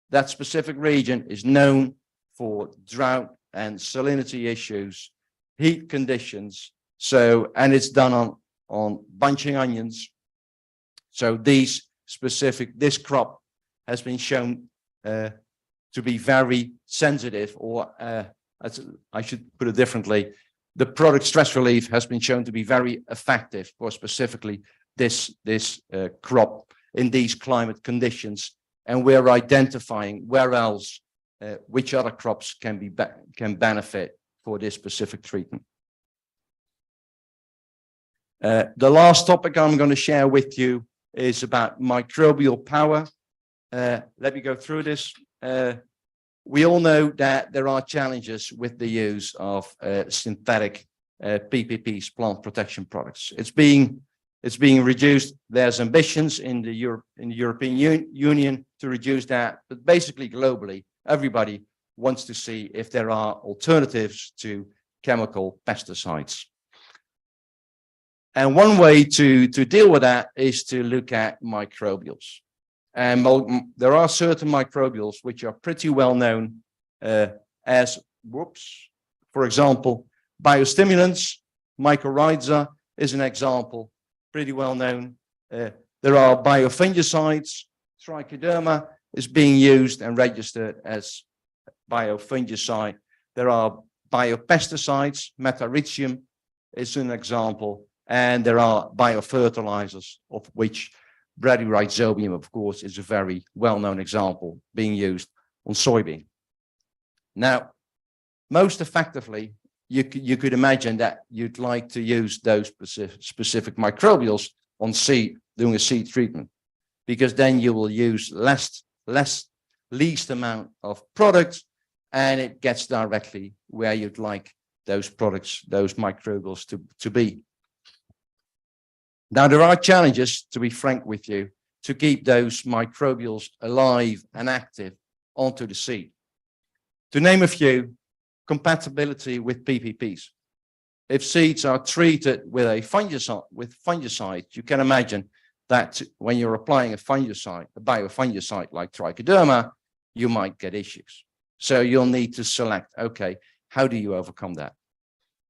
That specific region is known for drought and salinity issues, heat conditions. So, and it's done on bunching onions. So this crop has been shown to be very sensitive, or I should put it differently. The product stress relief has been shown to be very effective for specifically this crop in these climate conditions. And we're identifying where else, which other crops can benefit for this specific treatment. The last topic I'm going to share with you is about microbial power. Let me go through this. We all know that there are challenges with the use of synthetic PPPs, plant protection products. It's being reduced. There's ambitions in the European Union to reduce that, but basically globally, everybody wants to see if there are alternatives to chemical pesticides. And one way to deal with that is to look at microbials. And there are certain microbials which are pretty well known as, for example, biostimulants. Mycorrhiza is an example, pretty well known. There are biofungicides. Trichoderma is being used and registered as biofungicide. There are biopesticides. Metarhizium is an example. And there are biofertilizers, of which Bradyrhizobium, of course, is a very well-known example being used on soybean. Now, most effectively, you could imagine that you'd like to use those specific microbials on seed, doing a seed treatment, because then you will use least amount of products, and it gets directly where you'd like those products, those microbials to be. Now, there are challenges, to be frank with you, to keep those microbials alive and active onto the seed. To name a few, compatibility with PPPs. If seeds are treated with a fungicide, you can imagine that when you're applying a fungicide, a biofungicide like trichoderma, you might get issues. So you'll need to select, okay, how do you overcome that?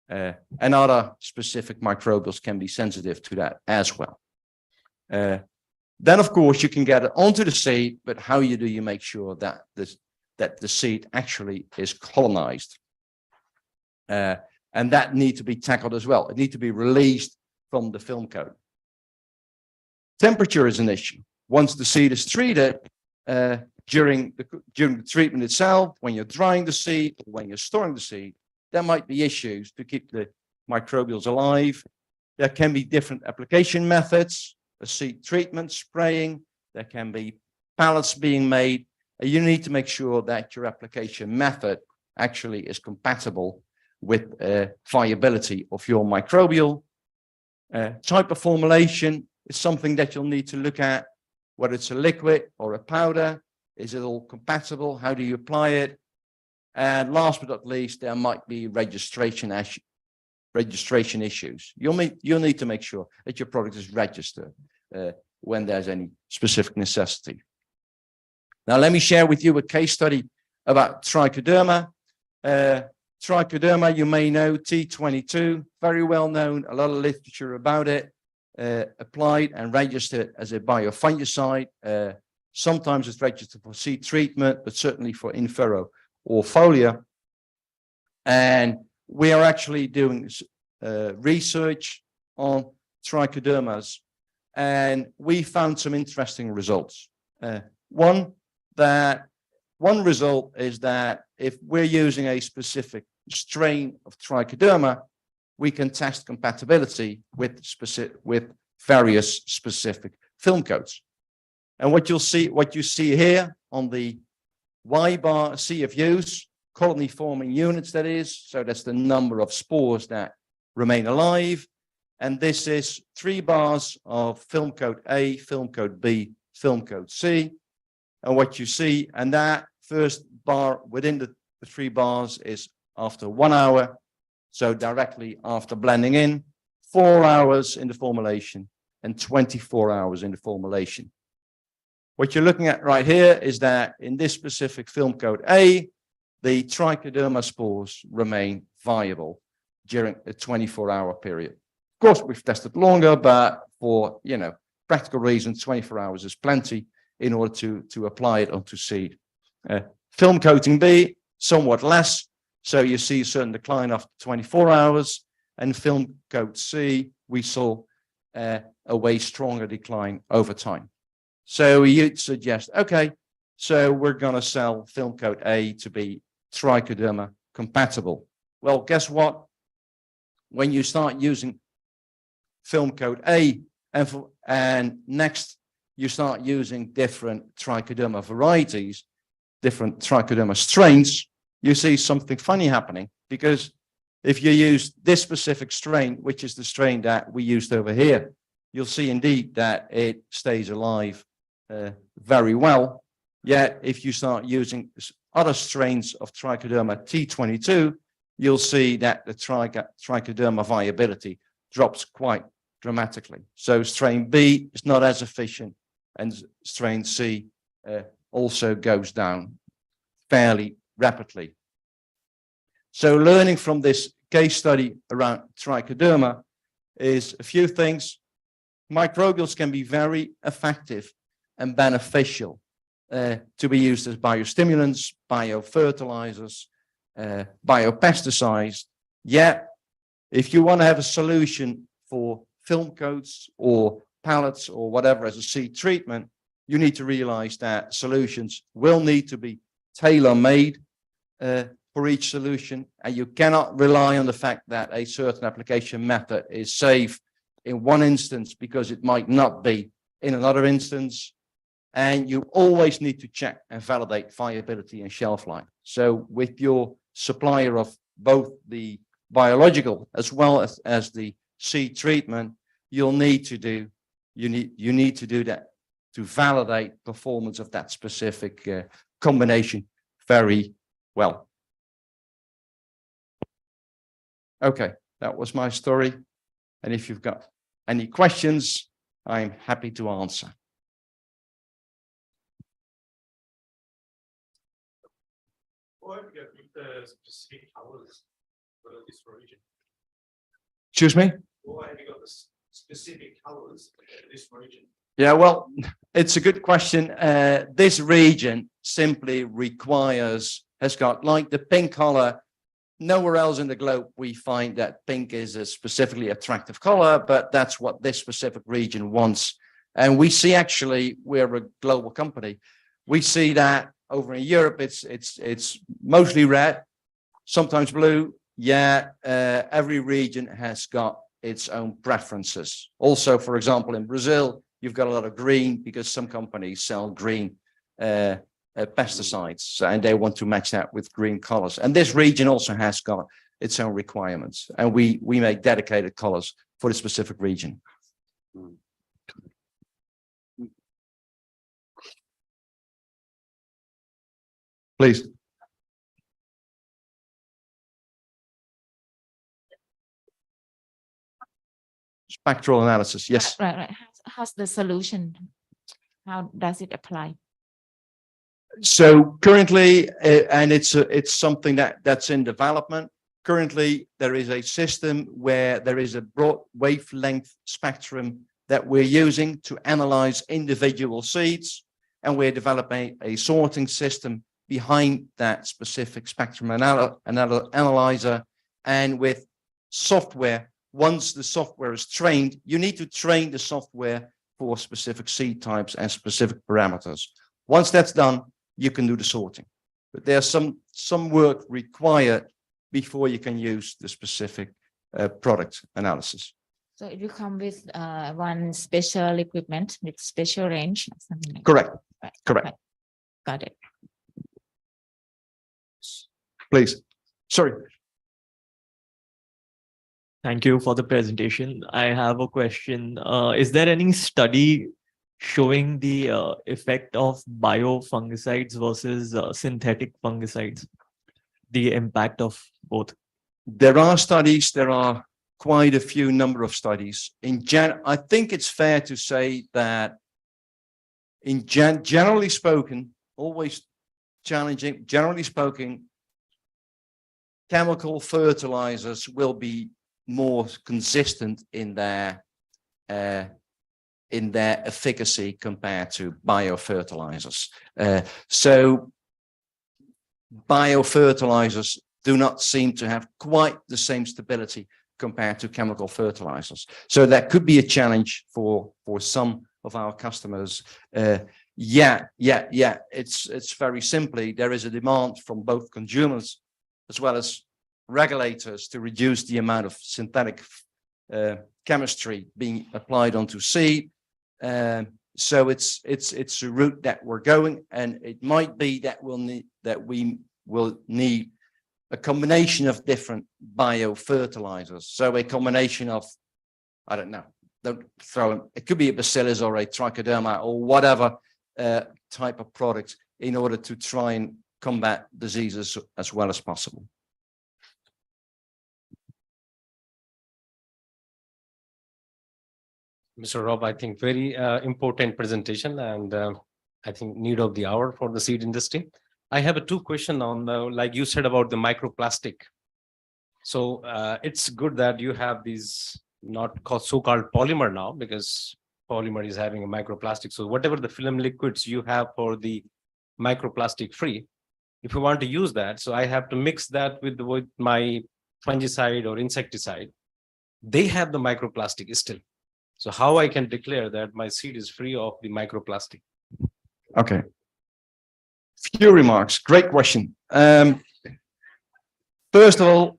And other specific microbials can be sensitive to that as well. Then, of course, you can get it onto the seed, but how do you make sure that the seed actually is colonized? And that needs to be tackled as well. It needs to be released from the film coat. Temperature is an issue. Once the seed is treated, during the treatment itself, when you're drying the seed, or when you're storing the seed, there might be issues to keep the microbials alive. There can be different application methods, a seed treatment, spraying. There can be pallets being made. You need to make sure that your application method actually is compatible with viability of your microbial. Type of formulation is something that you'll need to look at, whether it's a liquid or a powder. Is it all compatible? How do you apply it? And last but not least, there might be registration issues. You'll need to make sure that your product is registered when there's any specific necessity. Now, let me share with you a case study about trichoderma. Trichoderma, you may know, T22, very well known, a lot of literature about it, applied and registered as a biofungicide. Sometimes it's registered for seed treatment, but certainly for in-furrow or foliar. And we are actually doing research on trichodermas, and we found some interesting results. One result is that if we're using a specific strain of trichoderma, we can test compatibility with various specific film coats. And what you see here on the Y bar, CFUs, colony forming units, that is, so that's the number of spores that remain alive. And this is 3 bars of film coat A, film coat B, film coat C. And what you see, and that first bar within the 3 bars is after 1 hour. So directly after blending in, 4 hours in the formulation and 24 hours in the formulation. What you're looking at right here is that in this specific film coat A, the trichoderma spores remain viable during a 24-hour period. Of course, we've tested longer, but for practical reasons, 24 hours is plenty in order to apply it onto seed. Film coating B, somewhat less, so you see a certain decline after 24 hours, and film coat C, we saw a way stronger decline over time. So you'd suggest, okay, so we're going to sell film coat A to be trichoderma compatible. Well, guess what? When you start using film coat A and next you start using different trichoderma varieties, different trichoderma strains, you see something funny happening, because if you use this specific strain, which is the strain that we used over here, you'll see indeed that it stays alive very well. Yet if you start using other strains of trichoderma T22, you'll see that the trichoderma viability drops quite dramatically. So strain B is not as efficient, and strain C also goes down fairly rapidly. So learning from this case study around trichoderma is a few things. Microbials can be very effective and beneficial to be used as biostimulants, biofertilizers, biopesticides. Yet, if you want to have a solution for film coats or pallets or whatever as a seed treatment, you need to realize that solutions will need to be tailor-made for each solution, and you cannot rely on the fact that a certain application method is safe in one instance because it might not be in another instance. And you always need to check and validate viability and shelf life. So with your supplier of both the biological as well as the seed treatment, you need to do that to validate performance of that specific combination very well. Okay, that was my story. And if you've got any questions, I'm happy to answer. Specific hours for this region? Excuse me? Why have you got the specific hours for this region? Yeah, well, it's a good question. This region simply has got like the pink color. Nowhere else in the globe we find that pink is a specifically attractive color, but that's what this specific region wants. And we see actually we're a global company. We see that over in Europe, it's mostly red, sometimes blue. Yeah, every region has got its own preferences. Also, for example, in Brazil, you've got a lot of green because some companies sell green pesticides, and they want to match that with green colors. And this region also has got its own requirements, and we make dedicated colors for the specific region. Please. Spectral analysis, yes. Right. How's the solution? How does it apply? So currently, and it's something that's in development. Currently, there is a system where there is a broad wavelength spectrum that we're using to analyze individual seeds, and we're developing a sorting system behind that specific spectrum analyzer. And with software, once the software is trained, you need to train the software for specific seed types and specific parameters. Once that's done, you can do the sorting. But there's some work required before you can use the specific product analysis. So it will come with one special equipment with special range. Something like Correct. that. Right. Correct. Right. Got it. Please. Sorry. Thank you for the presentation. I have a question. Is there any study showing the effect of biofungicides versus synthetic fungicides, the impact of both? There are studies. There are quite a few number of studies. I think it's fair to say that generally spoken, always challenging, generally spoken, chemical fertilizers will be more consistent in their efficacy compared to biofertilizers. So biofertilizers do not seem to have quite the same stability compared to chemical fertilizers. So that could be a challenge for some of our customers. It's very simply, there is a demand from both consumers as well as regulators to reduce the amount of synthetic chemistry being applied onto seed. So it's a route that we're going, and it might be that we will need a combination of different biofertilizers. So a combination of, I don't know, don't throw in, it could be a bacillus or a trichoderma or whatever type of product in order to try and combat diseases as well as possible. Mr. Rob, I think very important presentation, and I think need of the hour for the seed industry. I have a two question on like you said about the microplastic. So it's good that you have these not so-called polymer now, because polymer is having a microplastic. So whatever the film liquids you have for the microplastic free, if you want to use that, so I have to mix that with my fungicide or insecticide. They have the microplastic still. So how I can declare that my seed is free of the microplastic? Okay. Few remarks. Great question. First of all,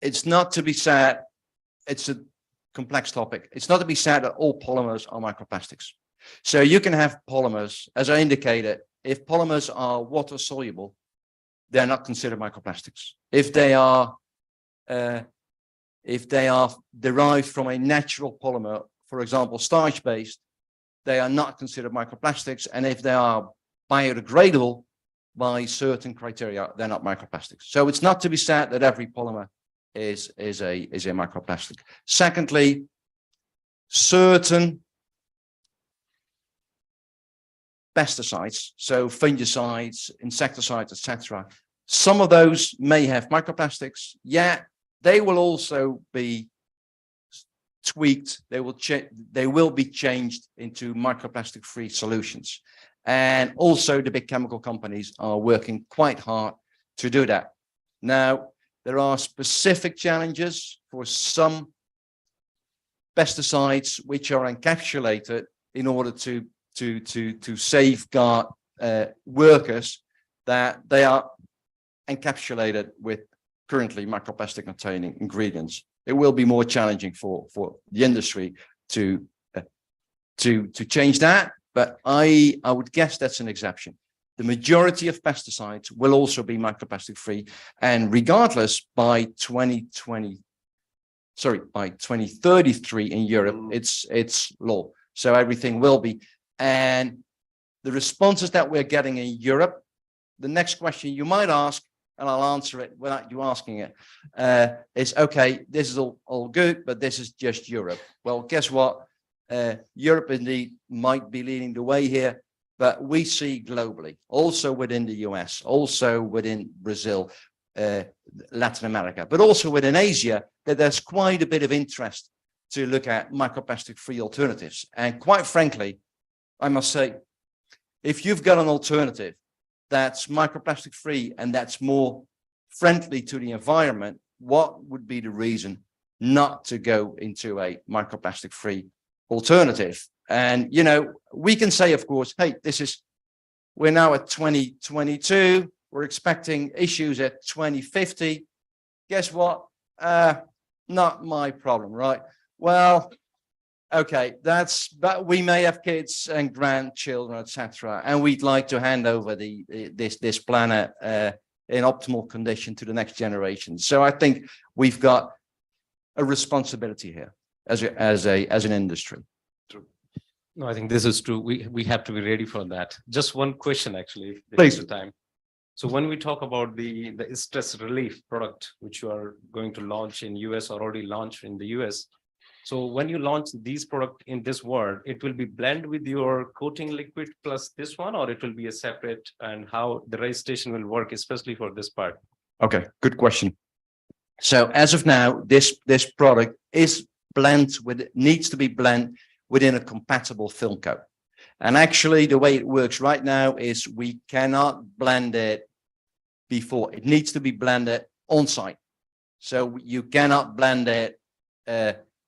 it's not to be said, it's a complex topic. It's not to be said that all polymers are microplastics. So you can have polymers, as I indicated, if polymers are water soluble, they're not considered microplastics. If they are derived from a natural polymer, for example, starch-based, they are not considered microplastics. And if they are biodegradable by certain criteria, they're not microplastics. So it's not to be said that every polymer is a microplastic. Secondly, certain pesticides, so fungicides, insecticides, etc. Some of those may have microplastics. Yeah, they will also be tweaked. They will be changed into microplastic-free solutions. And also the big chemical companies are working quite hard to do that. Now, there are specific challenges for some pesticides which are encapsulated in order to safeguard workers, that they are encapsulated with currently microplastic containing ingredients. It will be more challenging for the industry to change that, but I would guess that's an exception. The majority of pesticides will also be microplastic free, and regardless, by 2033 in Europe, it's law. So everything will be. And the responses that we're getting in Europe, the next question you might ask, and I'll answer it without you asking it, is, okay, this is all good, but this is just Europe. Well, guess what? Europe indeed might be leading the way here, but we see globally, also within the US, also within Brazil, Latin America, but also within Asia, that there's quite a bit of interest to look at microplastic-free alternatives. And quite frankly, I must say, if you've got an alternative that's microplastic-free and that's more friendly to the environment, what would be the reason not to go into a microplastic-free alternative? And, you know, we can say, of course, hey, we're now at 2022, we're expecting issues at 2050. Guess what? Not my problem, right? Well, okay, but we may have kids and grandchildren, etc., and we'd like to hand over this planet in optimal condition to the next generation. So I think we've got a responsibility here as an industry. No, I think this is true. We have to be ready for that. Just one question, actually. Please. Time. So when we talk about the stress relief product, which you are going to launch in US or already launched in the US. So when you launch these products in this world, it will be blended with your coating liquid plus this one, or it will be a separate, and how the registration will work, especially for this part? Okay, good question. So as of now, this product is needs to be blended within a compatible film coat. And actually the way it works right now is we cannot blend it before. It needs to be blended on site. So you cannot blend it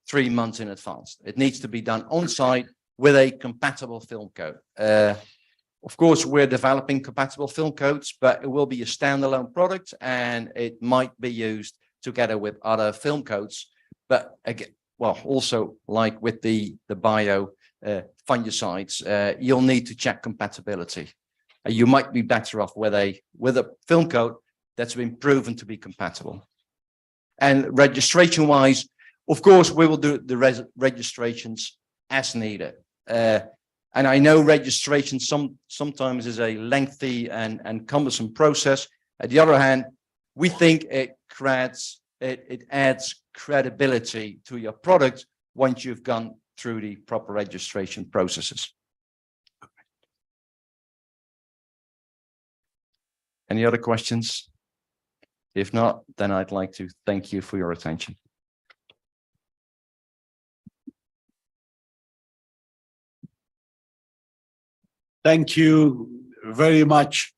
3 months in advance. It needs to be done on site with a compatible film coat. Of course, we're developing compatible film coats, but it will be a standalone product and it might be used together with other film coats. But again, well, also like with the bio fungicides, you'll need to check compatibility. You might be better off with a film coat that's been proven to be compatible. And registration wise, of course, we will do the registrations as needed. And I know registration sometimes is a lengthy and cumbersome process. On the other hand, we think it adds credibility to your product once you've gone through the proper registration processes. Any other questions? If not, then I'd like to thank you for your attention. Thank you very much.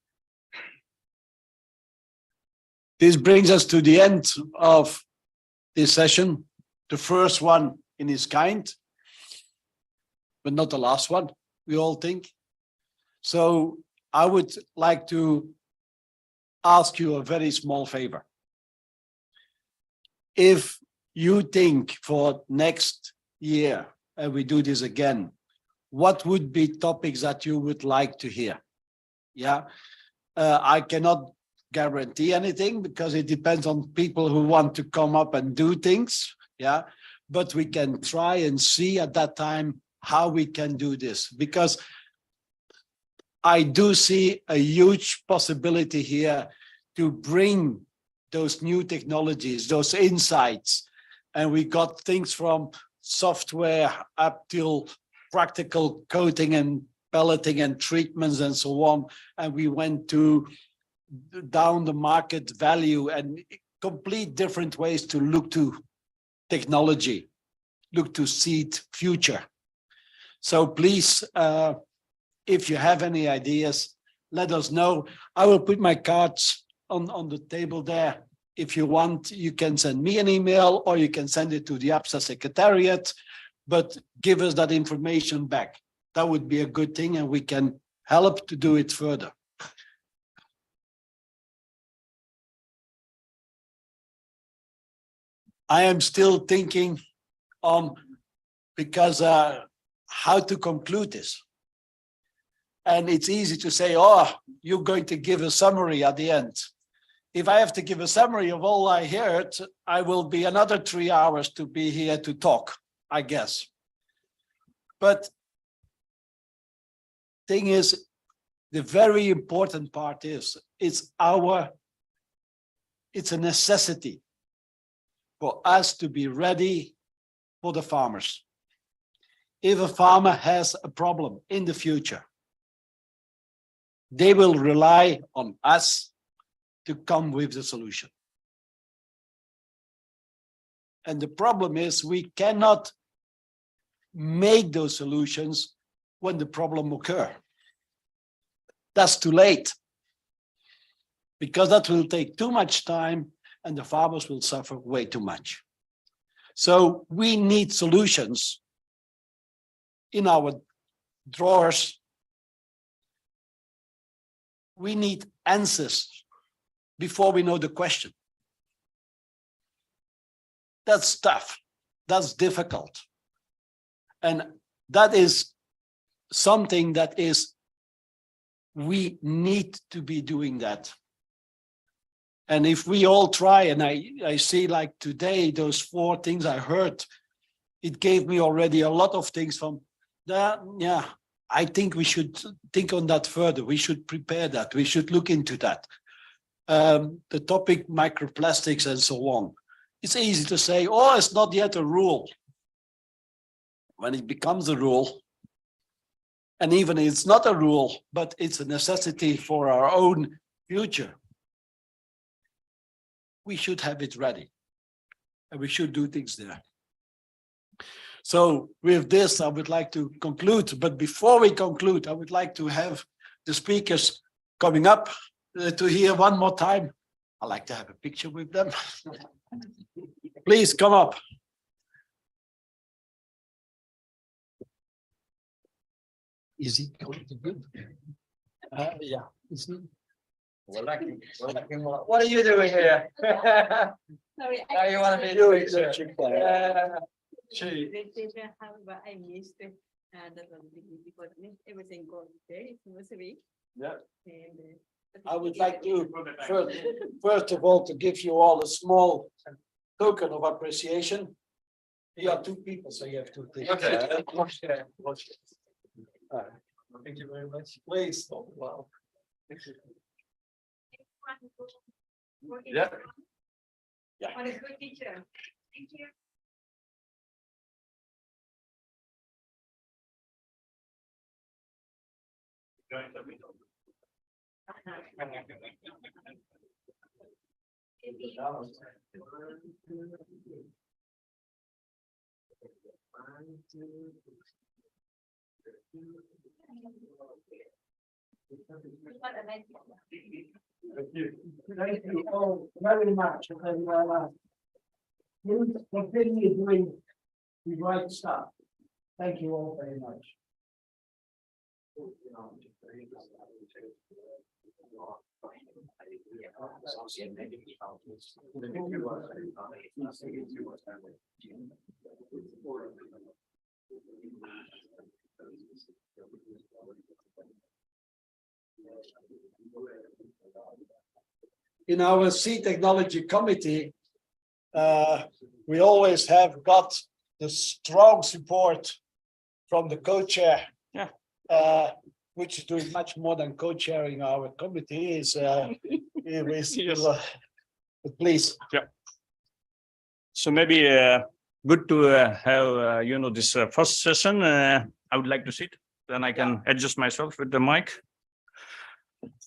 This brings us to the end of this session. the first one in its kind, but not the last one, we all think. So I would like to ask you a very small favor. If you think for next year, and we do this again, what would be topics that you would like to hear? Yeah, I cannot guarantee anything because it depends on people who want to come up and do things. Yeah, but we can try and see at that time how we can do this, because I do see a huge possibility here to bring those new technologies, those insights. And we got things from software up till practical coating and pelleting and treatments and so on. And we went to down the market value and complete different ways to look to technology, look to seed future. So please, if you have any ideas, let us know. I will put my cards on the table there. If you want, you can send me an email or you can send it to the APSA Secretariat, but give us that information back. That would be a good thing and we can help to do it further. I am still thinking on because how to conclude this. And it's easy to say, oh, you're going to give a summary at the end. If I have to give a summary of all I heard, I will be another 3 hours to be here to talk, I guess. But thing is, the very important part is, it's a necessity for us to be ready for the farmers. If a farmer has a problem in the future, they will rely on us to come with the solution. And the problem is we cannot make those solutions when the problem occurs. That's too late, because that will take too much time and the farmers will suffer way too much. So we need solutions in our drawers. We need answers before we know the question. That's tough. That's difficult. And that is something that is, we need to be doing that. And if we all try, and I see like today, those 4 things I heard, it gave me already a lot of things from that. Yeah, I think we should think on that further. We should prepare that. We should look into that. The topic microplastics and so on. It's easy to say, oh, it's not yet a rule. When it becomes a rule, and even it's not a rule, but it's a necessity for our own future, we should have it ready and we should do things there. So with this, I would like to conclude, but before we conclude, I would like to have the speakers coming up to hear one more time. I like to have a picture with them. Please come up. Is he going to good? Yeah. What are you doing here? Sorry, Now you want to be doing I missed it. That was because everything goes very smoothly. Yeah. And, I would like to, first of all, to give you all a small token of appreciation. You are 2 people, so you have 2 things. Okay. Thank you very much. Please. Oh, wow. Thank you. Yeah. Yeah. What a good teacher. Thank you. Thank you. Thank you all very much. Thank you very much. continue doing the right stuff. Thank you all very much. In our C Technology Committee, we always have got the strong support from the co-chair. Yeah. Which is doing much more than co-chairing our committee is, please. So maybe good to have this first session. I would like to sit, then I can adjust myself with the mic.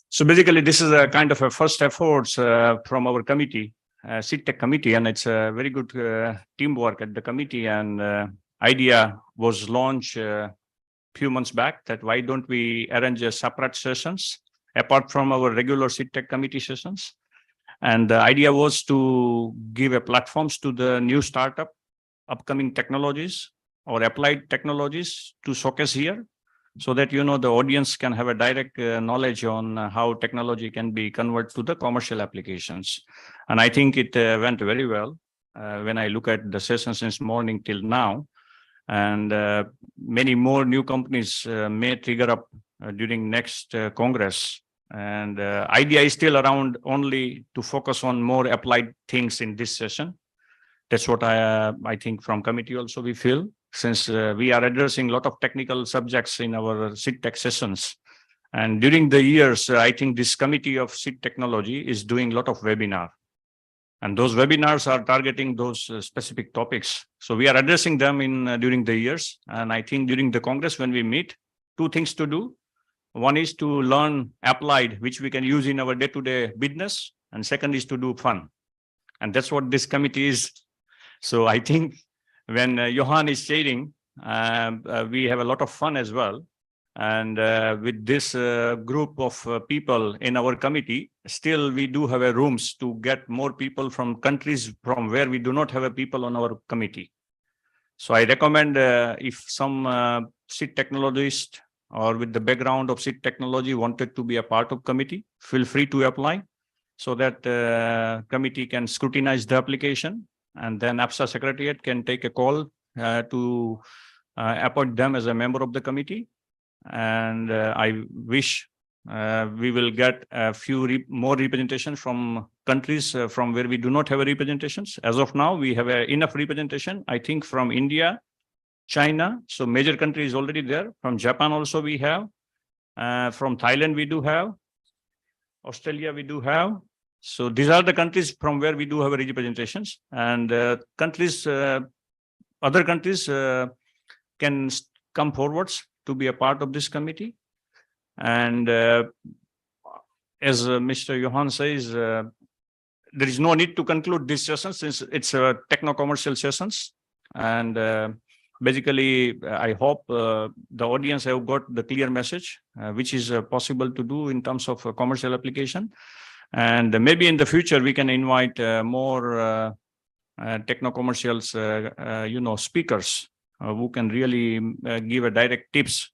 So basically, this is a kind of a first efforts from our committee, CTech committee, and it's a very good teamwork at the committee. And idea was launched few months back that why don't we arrange a separate sessions apart from our regular CTech committee sessions. And the idea was to give a platforms to the new startup, upcoming technologies or applied technologies to showcase here, so that, the audience can have a direct knowledge on how technology can be converted to the commercial applications. And I think it went very well when I look at the session since morning till now. And many more new companies may trigger up during next Congress. And idea is still around only to focus on more applied things in this session. That's what I think from committee also we feel, since we are addressing a lot of technical subjects in our CTech sessions. And during the years, I think this committee of CIT technology is doing a lot of webinar. And those webinars are targeting those specific topics. So we are addressing them during the years. And I think during the Congress, when we meet, two things to do. One is to learn applied, which we can use in our day-to-day business. And second is to do fun. And that's what this committee is. So I think when Johan is sharing, we have a lot of fun as well. And with this group of people in our committee, still we do have a rooms to get more people from countries from where we do not have a people on our committee. So I recommend if some SIT technologist or with the background of SIT technology wanted to be a part of committee, feel free to apply so that committee can scrutinize the application, and then APSA Secretariat can take a call to appoint them as a member of the committee. And I wish we will get a few more representation from countries from where we do not have a representations. As of now, we have enough representation, I think, from India, China. So major country is already there. From Japan also we have. From Thailand we do have. Australia we do have. So these are the countries from where we do have representations. And countries, other countries can come forwards to be a part of this committee. And as Mr. Johan says, there is no need to conclude this session since it's a techno-commercial sessions. And basically, I hope the audience have got the clear message, which is possible to do in terms of commercial application. And maybe in the future, we can invite more techno-commercials, speakers who can really give a direct tips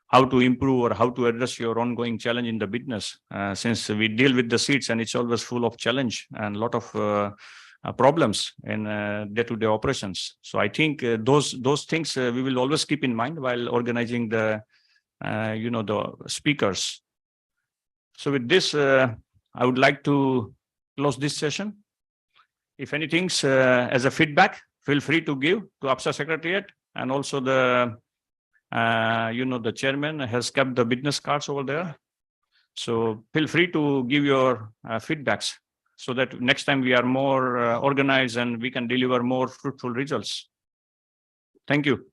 how to improve or how to address your ongoing challenge in the business. Since we deal with the seats and it's always full of challenge and a lot of problems in day-to-day operations. So I think those things we will always keep in mind while organizing the, the speakers. So with this, I would like to close this session. If anything, as a feedback, feel free to give to APSA Secretariat, and also the, the chairman has kept the business cards over there. So feel free to give your feedbacks so that next time we are more organized and we can deliver more fruitful results. Thank you.